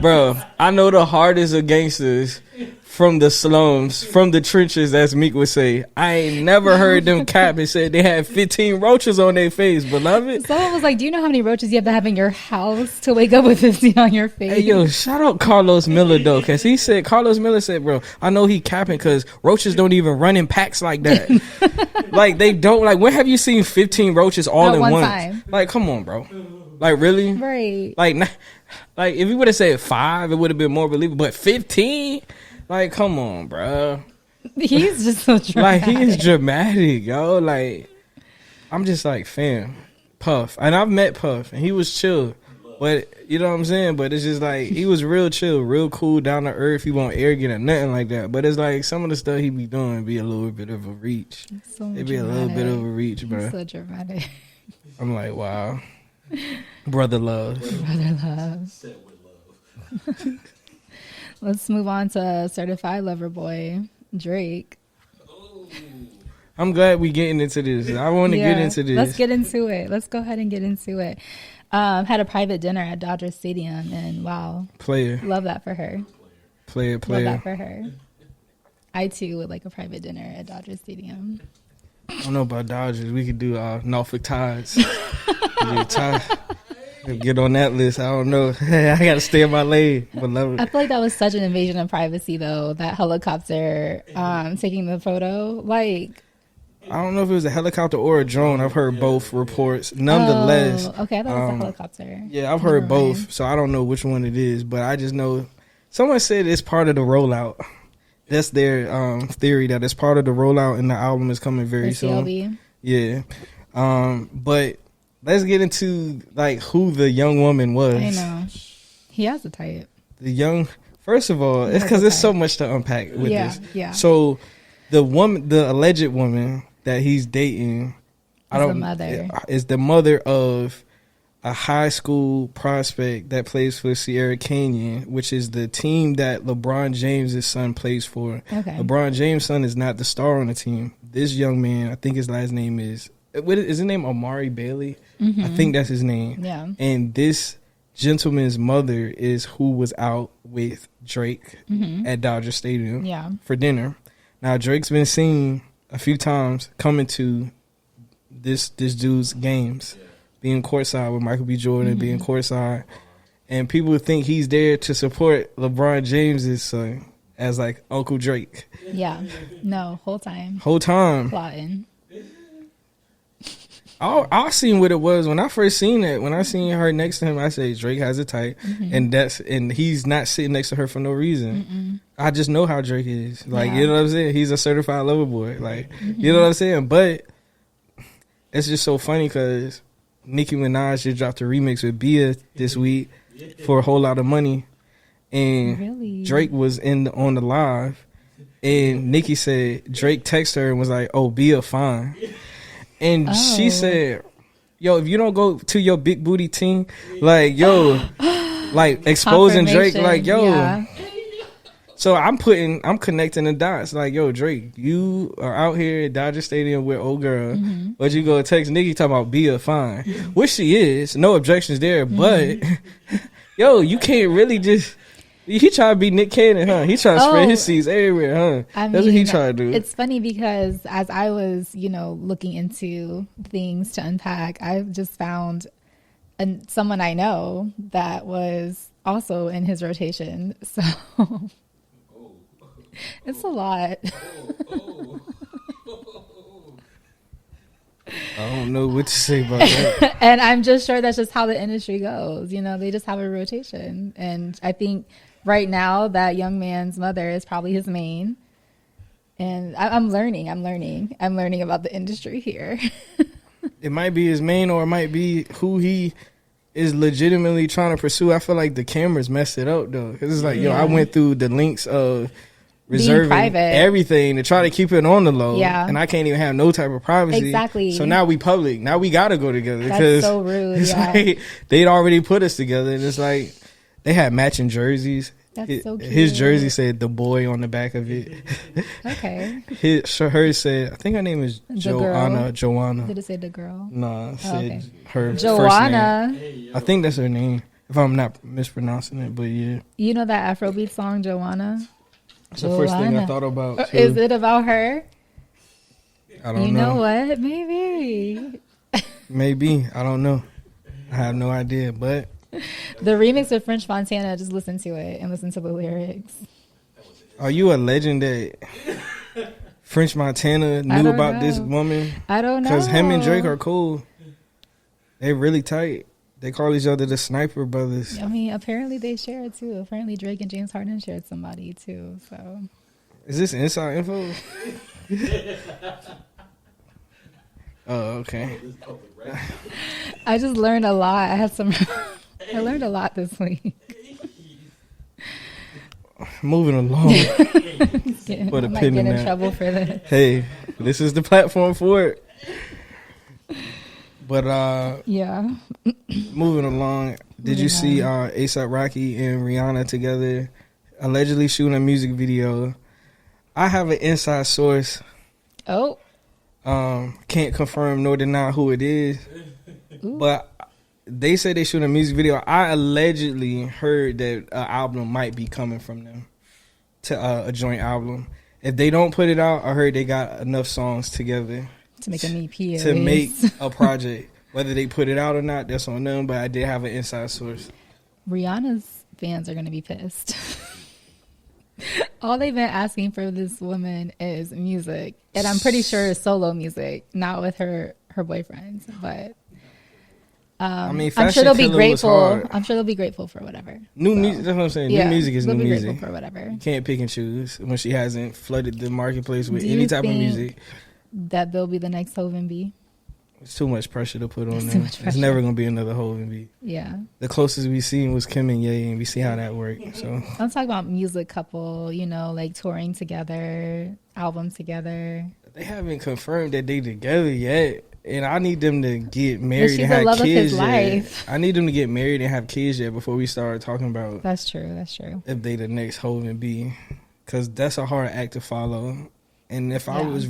Bro, I know the hardest of gangsters from the slums, from the trenches, as Meek would say. I ain't never heard them cap and said they had 15 roaches on their face, beloved. Someone was like, do you know how many roaches you have to have in your house to wake up with 15 on your face? Hey, yo, shout out Carlos Miller, though, because Carlos Miller said, bro, I know he capping because roaches don't even run in packs like that. Like, they don't. Like, when have you seen 15 roaches all in one once? time. Like, come on, bro. Like, really? Right. Like if you would have said 5, it would have been more believable. But 15? Like, come on, bro. He's just so dramatic. Like, he is dramatic, yo. Like, I'm just like, fam, Puff. And I've met Puff, and he was chill. But, you know what I'm saying? But it's just like, he was real chill, real cool, down to earth. He won't arrogant or nothing like that. But it's like, some of the stuff he be doing be a little bit of a reach. It'd be a little bit of a reach, bro. He's so dramatic. I'm like, wow. Brother love. Brother love. Said with love. Let's move on to Certified Lover Boy, Drake. I'm glad we getting into this. I want to get into this. Let's get into it. Let's go ahead and get into it. Had a private dinner at Dodger Stadium, and wow. Player. Love that for her. Player. Love that for her. I, too, would like a private dinner at Dodger Stadium. I don't know about Dodgers. We could do Norfolk Tides. Get on that list. I don't know. I gotta stay in my lane. Beloved. I feel like that was such an invasion of privacy, though. That helicopter taking the photo, like. I don't know if it was a helicopter or a drone. I've heard both reports. Nonetheless, okay, I thought it was a helicopter. Yeah, I've heard both, so I don't know which one it is. But I just know someone said it's part of the rollout. That's their theory, that it's part of the rollout, and the album is coming very soon. CLB. Yeah, but let's get into like who the young woman was. I know he has a type. First of all, it's because there's so much to unpack with this. Yeah. So the alleged woman that he's dating, is the mother of a high school prospect that plays for Sierra Canyon, which is the team that LeBron James' son plays for. Okay. LeBron James' son is not the star on the team. This young man, I think his last name is his name Amari Bailey? Mm-hmm. I think that's his name. Yeah. And this gentleman's mother is who was out with Drake at Dodger Stadium for dinner. Now, Drake's been seen a few times coming to this dude's games, being courtside with Michael B. Jordan, being courtside. And people think he's there to support LeBron James's son as like Uncle Drake. Yeah. No, whole time. Plotting. I seen what it was when I first seen it. When I seen her next to him, I say Drake has a type, and he's not sitting next to her for no reason. I just know how Drake is. Like, you know what I'm saying? He's a certified lover boy. Like, you know what I'm saying? But it's just so funny because Nicki Minaj just dropped a remix with Bia this week for a whole lot of money, and Drake was on the live, and Nicki said Drake texted her and was like, "Oh, Bia fine." And she said, "Yo, if you don't go to your big booty team, like, yo, like exposing Drake, like, yo." Yeah. So I'm connecting the dots. Like, yo, Drake, you are out here at Dodger Stadium with old girl, but you go text Nicki talking about Bia fine, which she is, no objections there. But yo, you can't really just. He try to be Nick Cannon, huh? He try to spread his seeds everywhere, huh? That's what he try to do. It's funny because as I was, looking into things to unpack, I just found someone I know that was also in his rotation. So it's a lot. I don't know what to say about that. And I'm just sure that's just how the industry goes. They just have a rotation. And I think right now that young man's mother is probably his main. And I'm learning about the industry here. It might be his main, or it might be who he is legitimately trying to pursue. I feel like the cameras messed it up though. Cause it's like, I went through the links of reserving everything to try to keep it on the low. Yeah. And I can't even have no type of privacy. Exactly. So now we public. Now we gotta go together. That's so rude. It's like they'd already put us together, and it's like they had matching jerseys. That's so cute. His jersey said "the boy" on the back of it. Okay. Hers said, I think her name is Joanna. Did it say the girl? No, it said her Joanna. first name. I think that's her name, if I'm not mispronouncing it. But yeah. You know that Afrobeat song, Joanna? That's the first thing I thought about, too. Is it about her? I don't know. You know what? Maybe. Maybe. I don't know. I have no idea, but the remix of French Montana, just listen to it and listen to the lyrics. Are you a legend that French Montana knew about this woman? I don't know. Because him and Drake are cool. They're really tight. They call each other the Sniper Brothers. I mean, apparently they share it too. Apparently Drake and James Harden shared somebody too. So, is this inside info? Oh, okay. I just learned a lot. I learned a lot this week. Moving along. I might get in trouble for this. Hey, this is the platform for it. But yeah. Moving along, did you see A$AP Rocky and Rihanna together, allegedly shooting a music video? I have an inside source. Oh. Can't confirm nor deny who it is. Ooh. But they say they shooting a music video. I allegedly heard that an album might be coming from them, to a joint album. If they don't put it out, I heard they got enough songs together to make an EP. To make a project. Whether they put it out or not, that's on them. But I did have an inside source. Rihanna's fans are going to be pissed. All they've been asking for this woman is music, and I'm pretty sure it's solo music, not with her boyfriends. But I mean, I'm sure they'll be Killer was grateful. hard. I'm sure they'll be grateful for whatever. New music. That's what I'm saying. Yeah, New music is they'll new be music. grateful for whatever. You can't pick and choose when she hasn't flooded the marketplace with Do any you type of think music. that they'll be the next Hov and B? It's too much pressure to put on It's too them. much It's pressure. never gonna be another Hov and B. Yeah. The closest we seen was Kim and Ye, and we see how that worked. So I'm talking about music couple, you know, like touring together, album together. they haven't confirmed that they together yet. And I need them to get But married she's and the have love of kids his yet. life. I need them to get married and have kids yet before we start talking about That's true. That's true. if they the next Hov and B, because that's a hard act to follow. And if I Yeah. was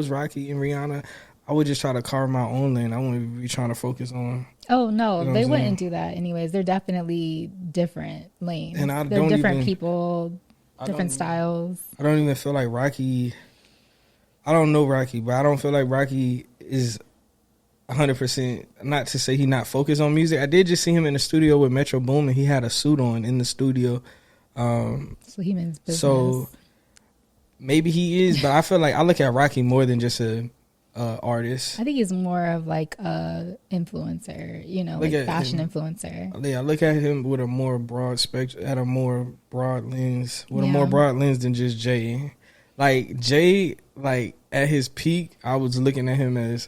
Rocky and Rihanna, I would just try to carve my own lane. I wouldn't be trying to focus on. Oh no, You know what they I'm wouldn't saying? do that anyways. They're definitely different lanes. And I They're don't different even- people, I different don't- styles. I don't even feel like Rocky. I don't know Rocky, but I don't feel like Rocky is 100%. Not to say he not focused on music. I did just see him in the studio with Metro Boomin. He had a suit on in the studio. So he means business. So maybe he is, but I feel like I look at Rocky more than just a artist. I think he's more of like a influencer, you know, Look like at fashion him. influencer. Yeah, I look at him with a more broad spectrum, at a more broad lens, with a Yeah. more broad lens than just Jay. Like Jay, like at his peak, I was looking at him as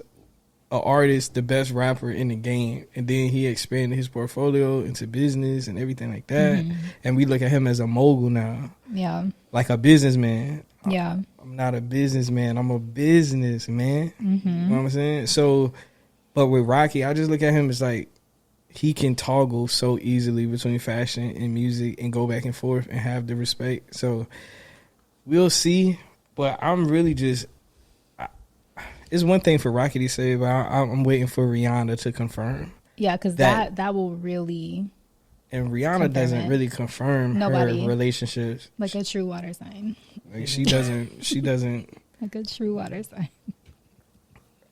an artist, the best rapper in the game, and then he expanded his portfolio into business and everything like that. Mm-hmm. And we look at him as a mogul now, Yeah. like a businessman. Yeah. I'm not a businessman. I'm a businessman. Mm-hmm. You know what I'm saying? So, but with Rocky, I just look at him as like he can toggle so easily between fashion and music and go back and forth and have the respect. So we'll see. But I'm really just. It's one thing for Rocky to say, but I'm waiting for Rihanna to confirm. Yeah, because that will really, And Rihanna Confirm doesn't it. really confirm Nobody. her relationships. like a true water sign. Like she doesn't. Like a true water sign.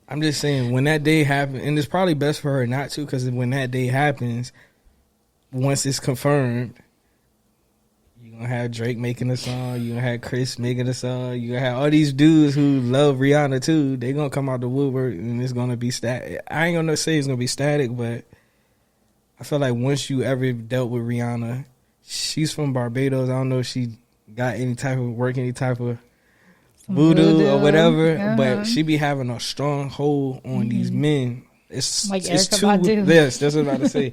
I'm just saying, when that day happens, and it's probably best for her not to, because when that day happens, once it's confirmed, you're going to have Drake making a song, you're going to have Chris making a song, you're going to have all these dudes who love Rihanna too. They're going to come out the woodwork, and it's going to be static. I ain't going to say it's going to be static, but I feel like once you ever dealt with Rihanna, she's from Barbados. I don't know if she got any type of work, any type of voodoo or whatever, Uh-huh. but she be having a strong hold on these men. It's Like it's Erykah Badu. Yes, that's what I'm about to say.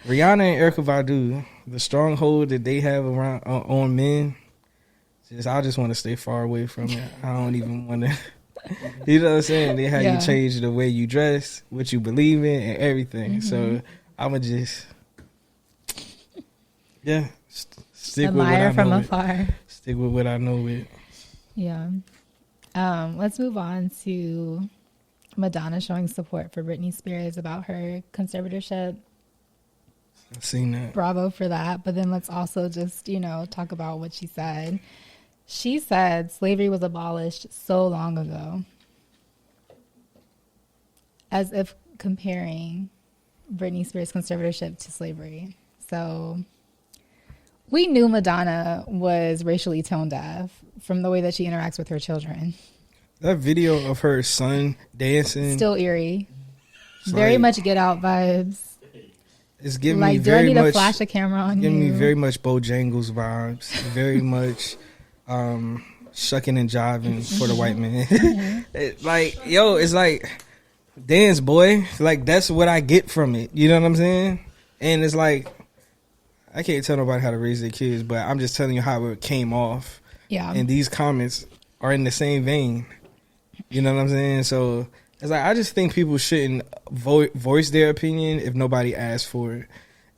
Rihanna and Erykah Badu, the strong hold that they have around on men. I just want to stay far away from it. I don't even want to. You know what I'm saying? They have Yeah. you change the way you dress, what you believe in, and everything. So I'ma just, stick with what I Admire know. from With. afar. Stick with what I know with. Yeah. Let's move on to Madonna showing support for Britney Spears about her conservatorship. I've seen that. Bravo for that. But then let's also just, talk about what she said. She said slavery was abolished so long ago, as if comparing Britney Spears' conservatorship to slavery. So we knew Madonna was racially tone deaf from the way that she interacts with her children. That video of her son dancing, Still eerie. it's Very like- much Get Out vibes. it's giving me Like, do I very need much. to flash a camera on Giving you? me very much Bojangles vibes. Very much shucking and jiving for the white man. It's like dance, boy. Like that's what I get from it. You know what I'm saying? And it's like I can't tell nobody how to raise their kids, but I'm just telling you how it came off. Yeah. And these comments are in the same vein. You know what I'm saying? So it's like I just think people shouldn't voice their opinion if nobody asks for it.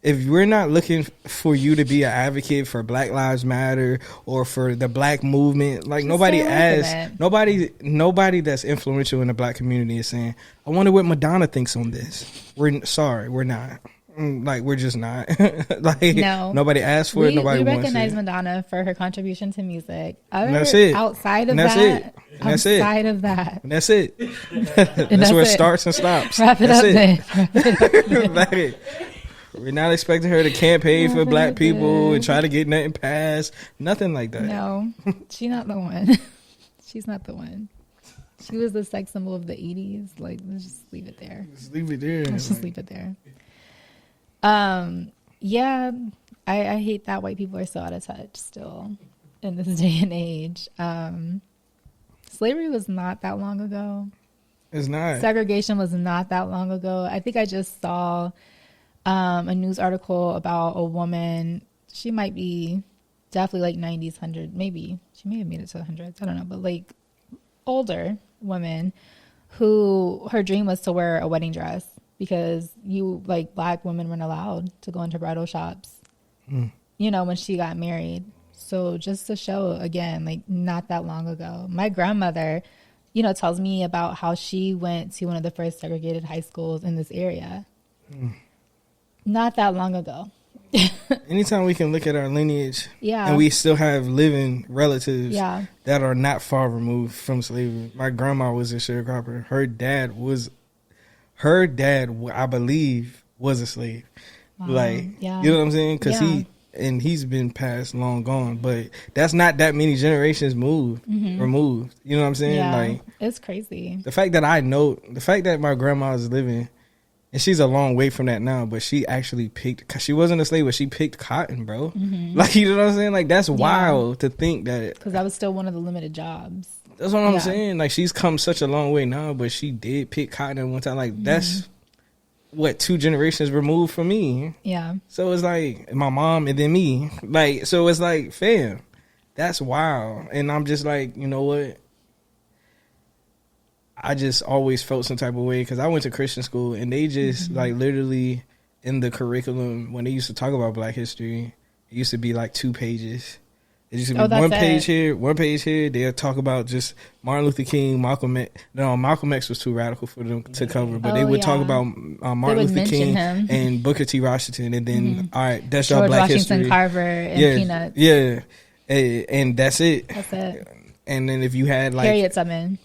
If we're not looking for you to be an advocate for Black Lives Matter or for the Black movement, like Just nobody stay away from asks, nobody that's influential in the Black community is saying, "I wonder what Madonna thinks on this." We're not. Like, we're just not. Like, No. nobody asked for it. Nobody we wants recognize it. Madonna for her contribution to music. That's it. Outside of And that's that, it. And that's it. outside of that, And that's it. That's that's where it it. starts and stops. wrap it That's up it. then. Wrap it up. Like, we're not expecting her to campaign for Wrap it black up people then. and try to get nothing passed. Nothing like that. No, she's not the one. She's not the one. She was the sex symbol of the 80s. Like, let's just leave it there. Just leave it there. Let's just leave it there. Yeah, I hate that white people are so out of touch still in this day and age. Slavery was not that long ago. It's not. Segregation was not that long ago. I think I just saw a news article about a woman. She might be definitely like 90s, 100, maybe. She may have made it to the hundreds. I don't know. But like older woman who her dream was to wear a wedding dress because black women weren't allowed to go into bridal shops, you know, when she got married. So just to show, again, like not that long ago, my grandmother, you know, tells me about how she went to one of the first segregated high schools in this area. Not that long ago. Anytime we can look at our lineage, Yeah. and we still have living relatives Yeah. that are not far removed from slavery. My grandma was a sharecropper. Her dad, I believe, was a slave. Wow. Like, Yeah. you know what I'm saying? Because Yeah. he's been passed long gone, but that's not that many generations removed. You know what I'm saying? Yeah. Like, It's crazy. the fact that my grandma is living, and she's a long way from that now, but she actually cause she wasn't a slave, but she picked cotton, bro. Like, you know what I'm saying? Like, that's wild to think that. Because that was still one of the limited jobs. That's what I'm Yeah. saying. Like, she's come such a long way now, but she did pick cotton at one time. Like, that's what 2 generations removed from me. Yeah. So it's like my mom and then me. Like, so it's like, fam, that's wild. And I'm just like, you know what? I just always felt some type of way because I went to Christian school and they just like literally in the curriculum when they used to talk about Black history, it used to be like 2 pages. It used to be that's one it. page here, one page here. They'll talk about just Martin Luther King, Malcolm X. No, Malcolm X was too radical for them to cover, but they would talk yeah. about Martin would Luther mention King him. and Booker T. Washington, and then all right, that's your George Black Washington history. Carver and Yeah, Peanuts. yeah, and that's it. That's it. And then if you had like Harriet Tubman.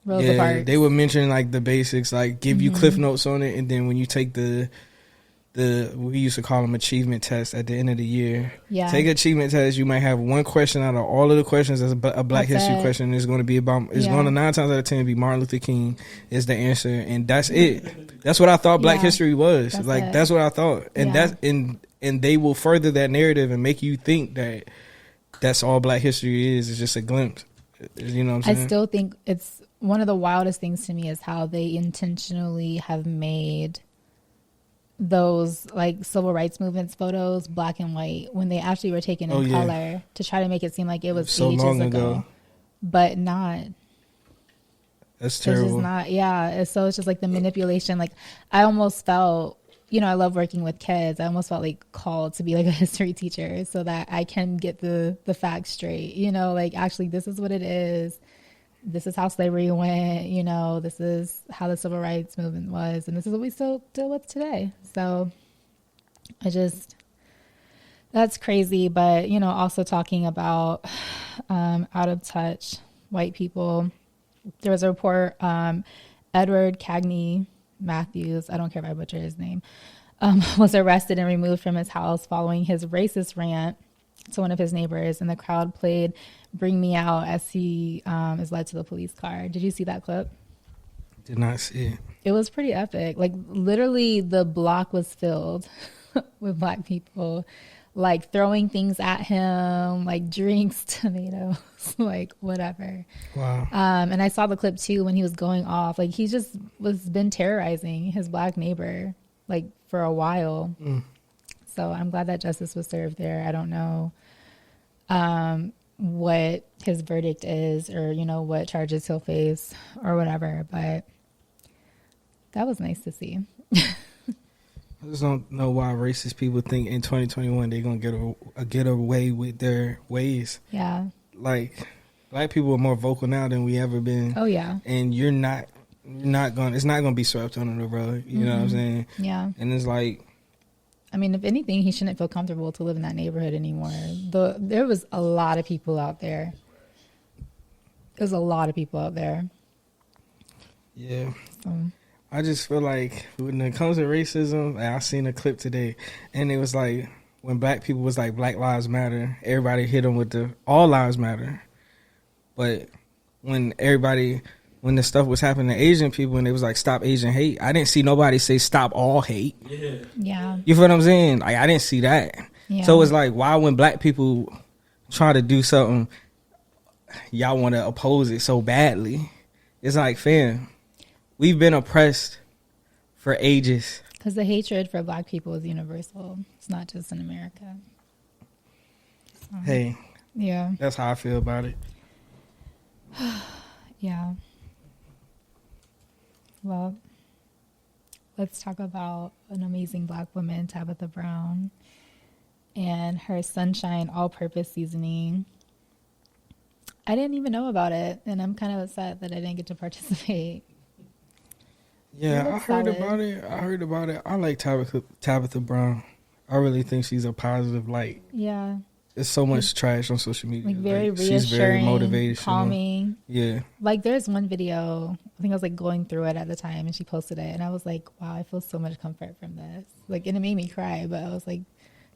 Rosa Parks. they would mention like the basics, like give you cliff notes on it, and then when you take the we used to call them achievement tests at the end of the year. Yeah. Take achievement test. You might have one question out of all of the questions as a Black That's history it. question. It's going to be about. It's going to 9 times out of 10 be Martin Luther King is the answer, and that's it. That's what I thought Black Yeah. history was. That's Like it. that's what I thought, and Yeah. that's and they will further that narrative and make you think that that's all Black history is. It's just a glimpse. You know what I'm saying? I still think it's one of the wildest things to me is how they intentionally have made those like civil rights movements photos black and white when they actually were taken in color to try to make it seem like it was So ages long ago. ago. But not. That's It's terrible. just not. Yeah. So it's just like the manipulation. Like I almost felt, you know, I love working with kids. I almost felt like called to be like a history teacher so that I can get the facts straight, you know, like actually this is what it is. This is how slavery went, you know, this is how the civil rights movement was, and this is what we still deal with today. So that's crazy. But, you know, also talking about out of touch white people, there was a report, Edward Cagney Matthews, I don't care if I butcher his name, was arrested and removed from his house following his racist rant to one of his neighbors, and the crowd played Bring Me Out as he is led to the police car. Did you see that clip? Did not see it. It was pretty epic. Like literally the block was filled with black people, like throwing things at him, like drinks, tomatoes, like whatever. Wow. And I saw the clip too when he was going off. Like he just been terrorizing his black neighbor like for a while. So I'm glad that justice was served there. I don't know what his verdict is or, you know, what charges he'll face or whatever. But that was nice to see. I just don't know why racist people think in 2021 they're going to get away with their ways. Yeah. Like, black people are more vocal now than we ever been. Oh, yeah. And it's not going to be swept under the rug. You know what I'm saying? Yeah. And it's like, I mean, if anything, he shouldn't feel comfortable to live in that neighborhood anymore. There was a lot of people out there. There's a lot of people out there. Yeah. So. I just feel like when it comes to racism, I seen a clip today, and it was like when black people was like Black Lives Matter, everybody hit them with the All Lives Matter. But when the stuff was happening to Asian people and it was like stop Asian hate, I didn't see nobody say stop all hate. Yeah. You feel what I'm saying? Like, I didn't see that. Yeah. So it's like, why when black people try to do something, y'all want to oppose it so badly? It's like, fam, we've been oppressed for ages. Because the hatred for black people is universal. It's not just in America. So, Hey, yeah. that's how I feel about it. Yeah. Well, let's talk about an amazing black woman, Tabitha Brown, and her Sunshine all-purpose seasoning. I didn't even know about it, and I'm kind of upset that I didn't get to participate. Yeah, I heard about it. I like Tabitha Brown. I really think she's a positive light. Yeah. There's so much trash on social media. Like very reassuring, she's very motivational, calming. Yeah. Like there's one video, I think I was like going through it at the time, and she posted it, and I was like, wow, I feel so much comfort from this. Like, and it made me cry, but I was like,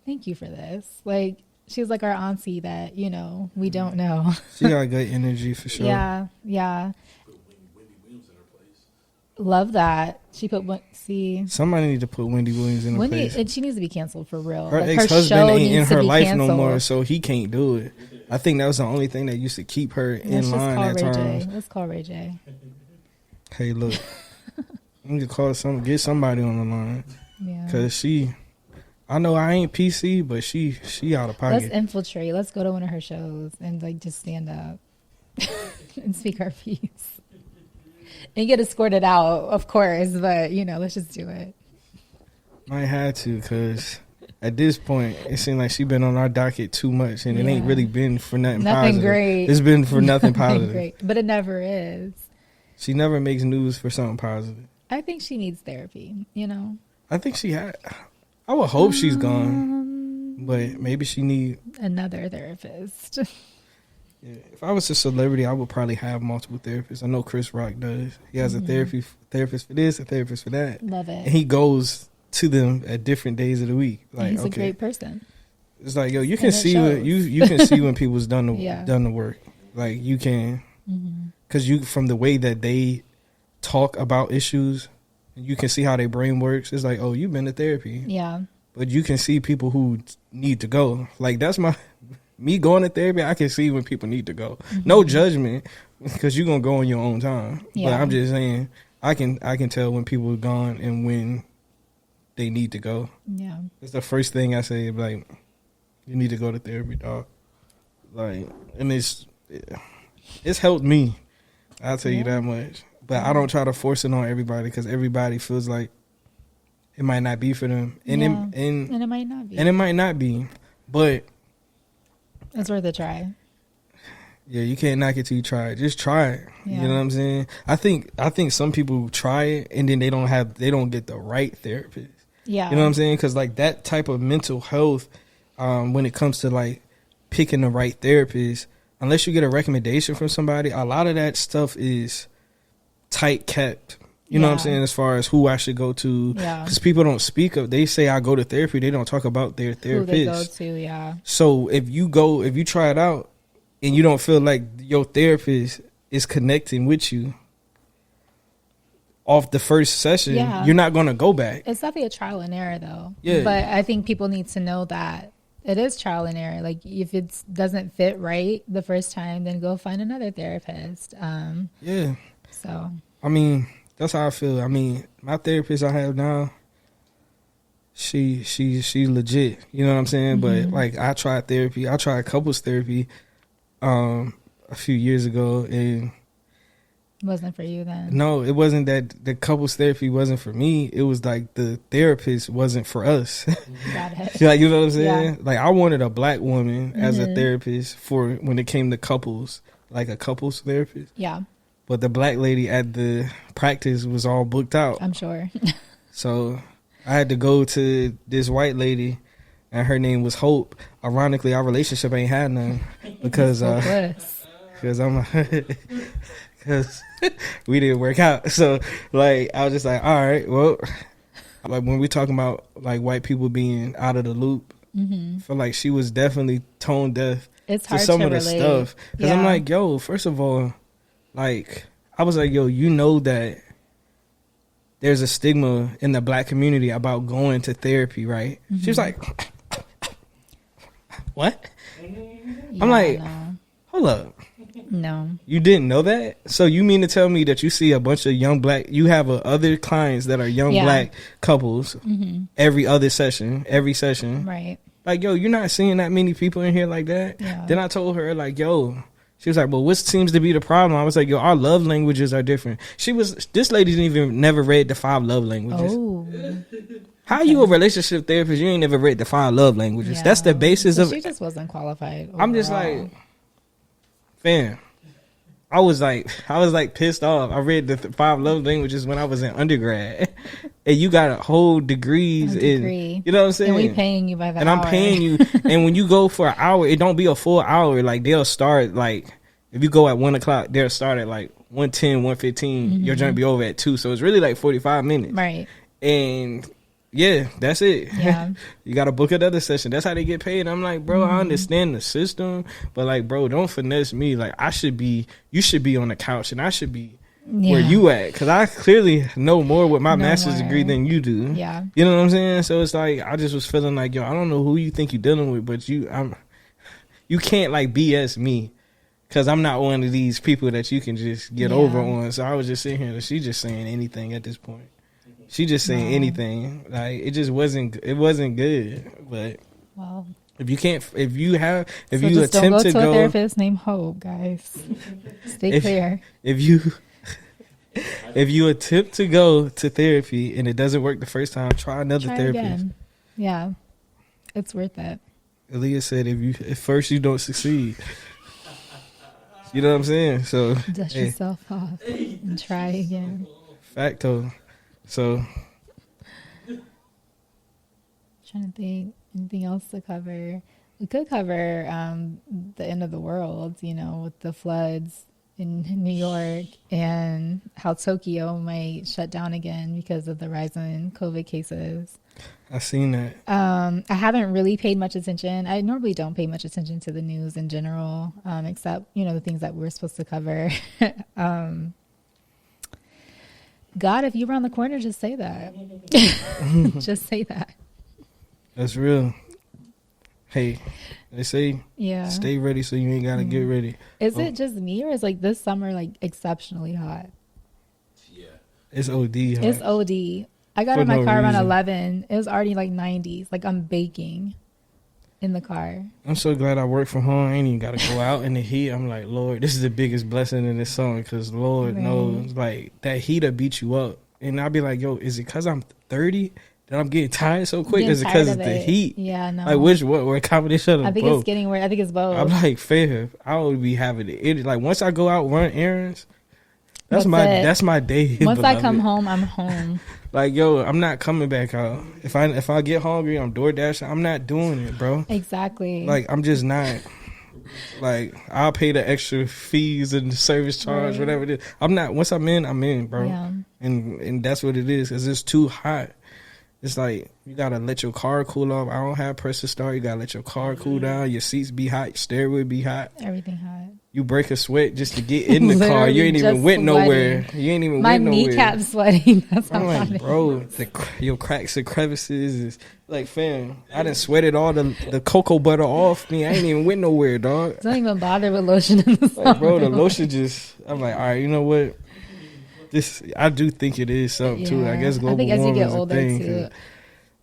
thank you for this. Like, she was like our auntie that, you know, we don't know. She got good energy for sure. Yeah, yeah. Love that. She put somebody need to put Wendy Williams in her place. And she needs to be canceled for real. Her like, ex-husband ain't in her life canceled. no more, so he can't do it. I think that was the only thing that used to keep her in line at times. Let's call Ray J. Hey, look, I need to get somebody on the line. Yeah. Because I know I ain't PC, but she out of pocket. Let's infiltrate. Let's go to one of her shows and like just stand up and speak our piece. And get escorted out, of course, but, you know, let's just do it. Might have to, because at this point, it seems like she's been on our docket too much, and it ain't really been for nothing positive. Great. It's been for nothing positive. Great. But it never is. She never makes news for something positive. I think she needs therapy, you know? I think she had. I would hope she's gone, but maybe she need another therapist. Yeah, if I was a celebrity, I would probably have multiple therapists. I know Chris Rock does. He has a therapist for this, a therapist for that. Love it. And he goes to them at different days of the week. Like, he's a great person. It's like, yo, you can see you can see when people's done the work. Like, you can, because from the way that they talk about issues, you can see how their brain works. It's like, oh, you've been to therapy. Yeah. But you can see people who need to go. Like, that's me going to therapy, I can see when people need to go. No judgment, because you're going to go on your own time. Yeah. But I'm just saying, I can tell when people are gone and when they need to go. Yeah. It's the first thing I say, like, you need to go to therapy, dog. Like, and it's helped me. I'll tell you that much. But I don't try to force it on everybody, because everybody feels like it might not be for them. And it might not be. And it might not be. But it's worth a try. Yeah, you can't knock it till you try it. Just try it. Yeah. You know what I'm saying? I think some people try it and then they don't get the right therapist. Yeah. You know what I'm saying? Because like that type of mental health, when it comes to like picking the right therapist, unless you get a recommendation from somebody, a lot of that stuff is tight kept. You know what I'm saying? As far as who I should go to. Yeah. Because people don't speak of, they say I go to therapy. They don't talk about their therapist. Who they go to, yeah. So if you try it out and you don't feel like your therapist is connecting with you off the first session, you're not going to go back. It's definitely a trial and error though. Yeah. But I think people need to know that it is trial and error. Like if it doesn't fit right the first time, then go find another therapist. Yeah. So. I mean, that's how I feel. I mean, my therapist I have now, she legit. You know what I'm saying? But like, I tried therapy. I tried couples therapy a few years ago, and it wasn't for you then. No, it wasn't that the couples therapy wasn't for me. It was like the therapist wasn't for us. Got it. Like, you know what I'm saying? Yeah. Like, I wanted a black woman as a therapist for when it came to couples, like a couples therapist. Yeah. But the black lady at the practice was all booked out. I'm sure. So I had to go to this white lady, and her name was Hope. Ironically, our relationship ain't had none because I'm because we didn't work out. So like I was just like, all right, well, like when we talking about like white people being out of the loop, I feel like she was definitely tone deaf It's to hard some to of the relate. stuff. Because I'm like, yo, first of all, like I was like, yo, you know that there's a stigma in the black community about going to therapy, right? She was like, what? I'm like, hold up. No. You didn't know that? So you mean to tell me that you see a bunch of young black, you have other clients that are young black couples every session. Right. Like, yo, you're not seeing that many people in here like that? Yeah. Then I told her, like, yo, she was like, well, what seems to be the problem? I was like, yo, our love languages are different. This lady never read the 5 love languages. Oh. How you a relationship therapist? You ain't never read the 5 love languages. Yeah. That's the basis So of she just wasn't qualified. I'm just like, fam. I was like pissed off. I read the 5 love languages when I was in undergrad, and you got a whole degrees in. You know what I'm saying? And we paying you by the and hour. I'm paying you. And when you go for an hour, it don't be a full hour. Like they'll start like if you go at 1 o'clock, they'll start at like 1:10, 1:15. Your joint be over at 2, so it's really like 45 minutes. Right. And yeah, that's it. Yeah. You got to book another session. That's how they get paid. I'm like, bro, I understand the system, but like, bro, don't finesse me. Like, you should be on the couch, and I should be where you at, because I clearly know more with my master's degree than you do. Yeah. You know what I'm saying? So it's like I just was feeling like, yo, I don't know who you think you're dealing with, but you can't like BS me. Because I'm not one of these people that you can just get over on. So I was just sitting here, and she just saying anything at this point. She just saying anything. Like it just wasn't good. But Well, if you attempt don't go to to a go therapist named Hope, guys. Stay clear. If you attempt to go to therapy and it doesn't work the first time, try another therapist. Again. Yeah. It's worth it. Aaliyah said if first you don't succeed. You know what I'm saying? So Dust yourself off and try again. Facto. So Trying to think anything else to cover. We could cover the end of the world, with the floods in New York and how Tokyo might shut down again because of the rise in COVID cases. I seen that. I haven't really paid much attention. I normally don't pay much attention to the news in general, except, the things that we're supposed to cover. God, if you were on the corner, just say that. Just say that. That's real. Hey, they say stay ready so you ain't got to get ready. Is it just me, or is like this summer like exceptionally hot? Yeah. It's OD hot. It's OD. I got in my car around 11. It was already like 90s. Like I'm baking in the car. I'm so glad I work from home. I ain't even got to go out in the heat. I'm like, Lord, this is the biggest blessing in this song, because Lord knows, like, that heat'll beat you up. And I'll be like, yo, is it because I'm 30 that I'm getting tired so quick? Is it because of the heat? Yeah, no. Like, what a combination of I think both. it's getting worse. I think it's both. I'm like, fair. I would be having it. Like, once I go out run errands, that's my day. Once I come home, I'm home. Like, yo, I'm not coming back out. If I get hungry, I'm DoorDash. I'm not doing it, bro. Exactly. Like, I'm just not. Like, I'll pay the extra fees and the service charge, whatever it is. I'm not. Once I'm in, bro. Yeah. And that's what it is, because it's too hot. It's like, you got to let your car cool off. I don't have press to start. You got to let your car cool down. Your seats be hot. Your steering be hot. Everything hot. You break a sweat just to get in the car. You ain't even went nowhere. You ain't even went nowhere. My kneecap's sweating. That's how I'm hot like, bro, your cracks and crevices is like, fam, I done sweated all the cocoa butter off me. I ain't even went nowhere, dog. Don't even bother with lotion in the summer. Like, bro, the lotion just, I'm like, all right, you know what? I do think it is something too. I guess global warming is a thing. I think as you get older too.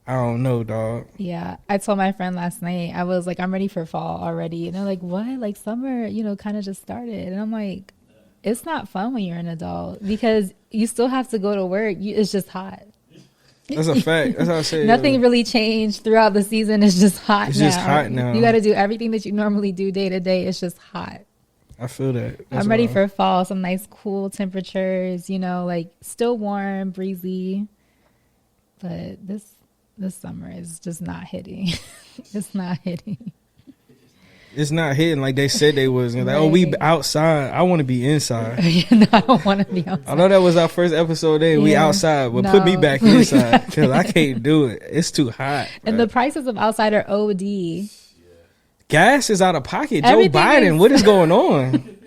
I don't know, dog. Yeah. I told my friend last night, I was like, I'm ready for fall already. And they're like, what? Like summer, kind of just started. And I'm like, it's not fun when you're an adult because you still have to go to work. It's just hot. That's a fact. That's how I say. Nothing really changed throughout the season. It's just hot now. It's just hot now. You got to do everything that you normally do day to day. It's just hot. I feel that. I'm ready for fall. Some nice cool temperatures, like still warm, breezy. But this this summer is just not hitting. It's not hitting. It's not hitting like they said they was. Like, oh, we outside. I want to be inside. No, I don't want to be outside. I know that was our first episode there. We outside, but put me back inside because I can't do it. It's too hot. And the prices of outside are OD. Gas is out of pocket. Everything Joe Biden, what is going on?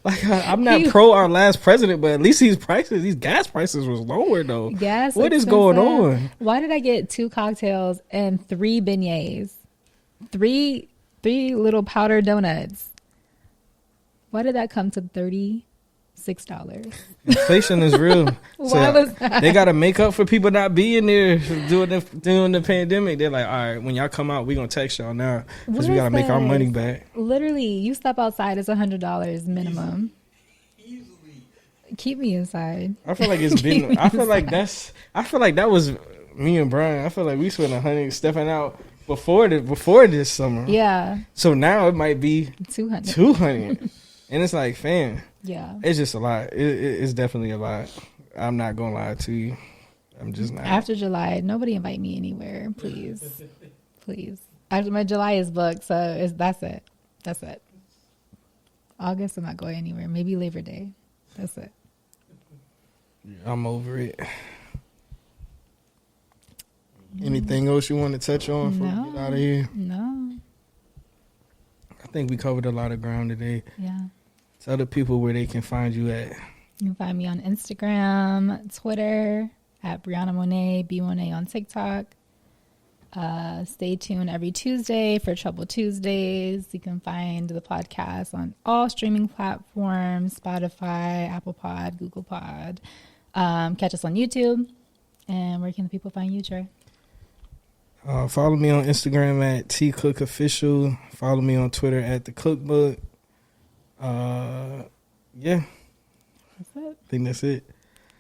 Like I'm not pro our last president, but at least these gas prices was lower though. Gas. What is going on? Why did I get 2 cocktails and 3 beignets? Three little powdered donuts. Why did that come to $36? Inflation is real. Why was that? They got to make up for people not being there during the pandemic. They're like, all right, when y'all come out, we gonna text y'all now because we got to make our money back. Literally, you step outside, it's $100 minimum. Easily. Keep me inside. I feel like it's been. I feel like that was me and Brian. I feel like we spent 100 stepping out before this summer. Yeah. So now it might be 200. And it's like, fam. Yeah. It's just a lot. It's definitely a lot. I'm not gonna lie to you. I'm just not. After July, nobody invite me anywhere, please. Please. After my July is booked, so that's it. That's it. August, I'm not going anywhere. Maybe Labor Day. That's it. I'm over it. Anything else you want to touch on before we get out of here? No. I think we covered a lot of ground today. Yeah. Tell the people where they can find you at. You can find me on Instagram, Twitter, at Briaunna Monet, B Monet on TikTok. Stay tuned every Tuesday for Trouble Tuesdays. You can find the podcast on all streaming platforms, Spotify, Apple Pod, Google Pod. Catch us on YouTube. And where can the people find you, Trey? Follow me on Instagram at T.Cooke Official. Follow me on Twitter at The Cookbook. Yeah. That's it. I think that's it.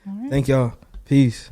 All right. Thank y'all. Peace.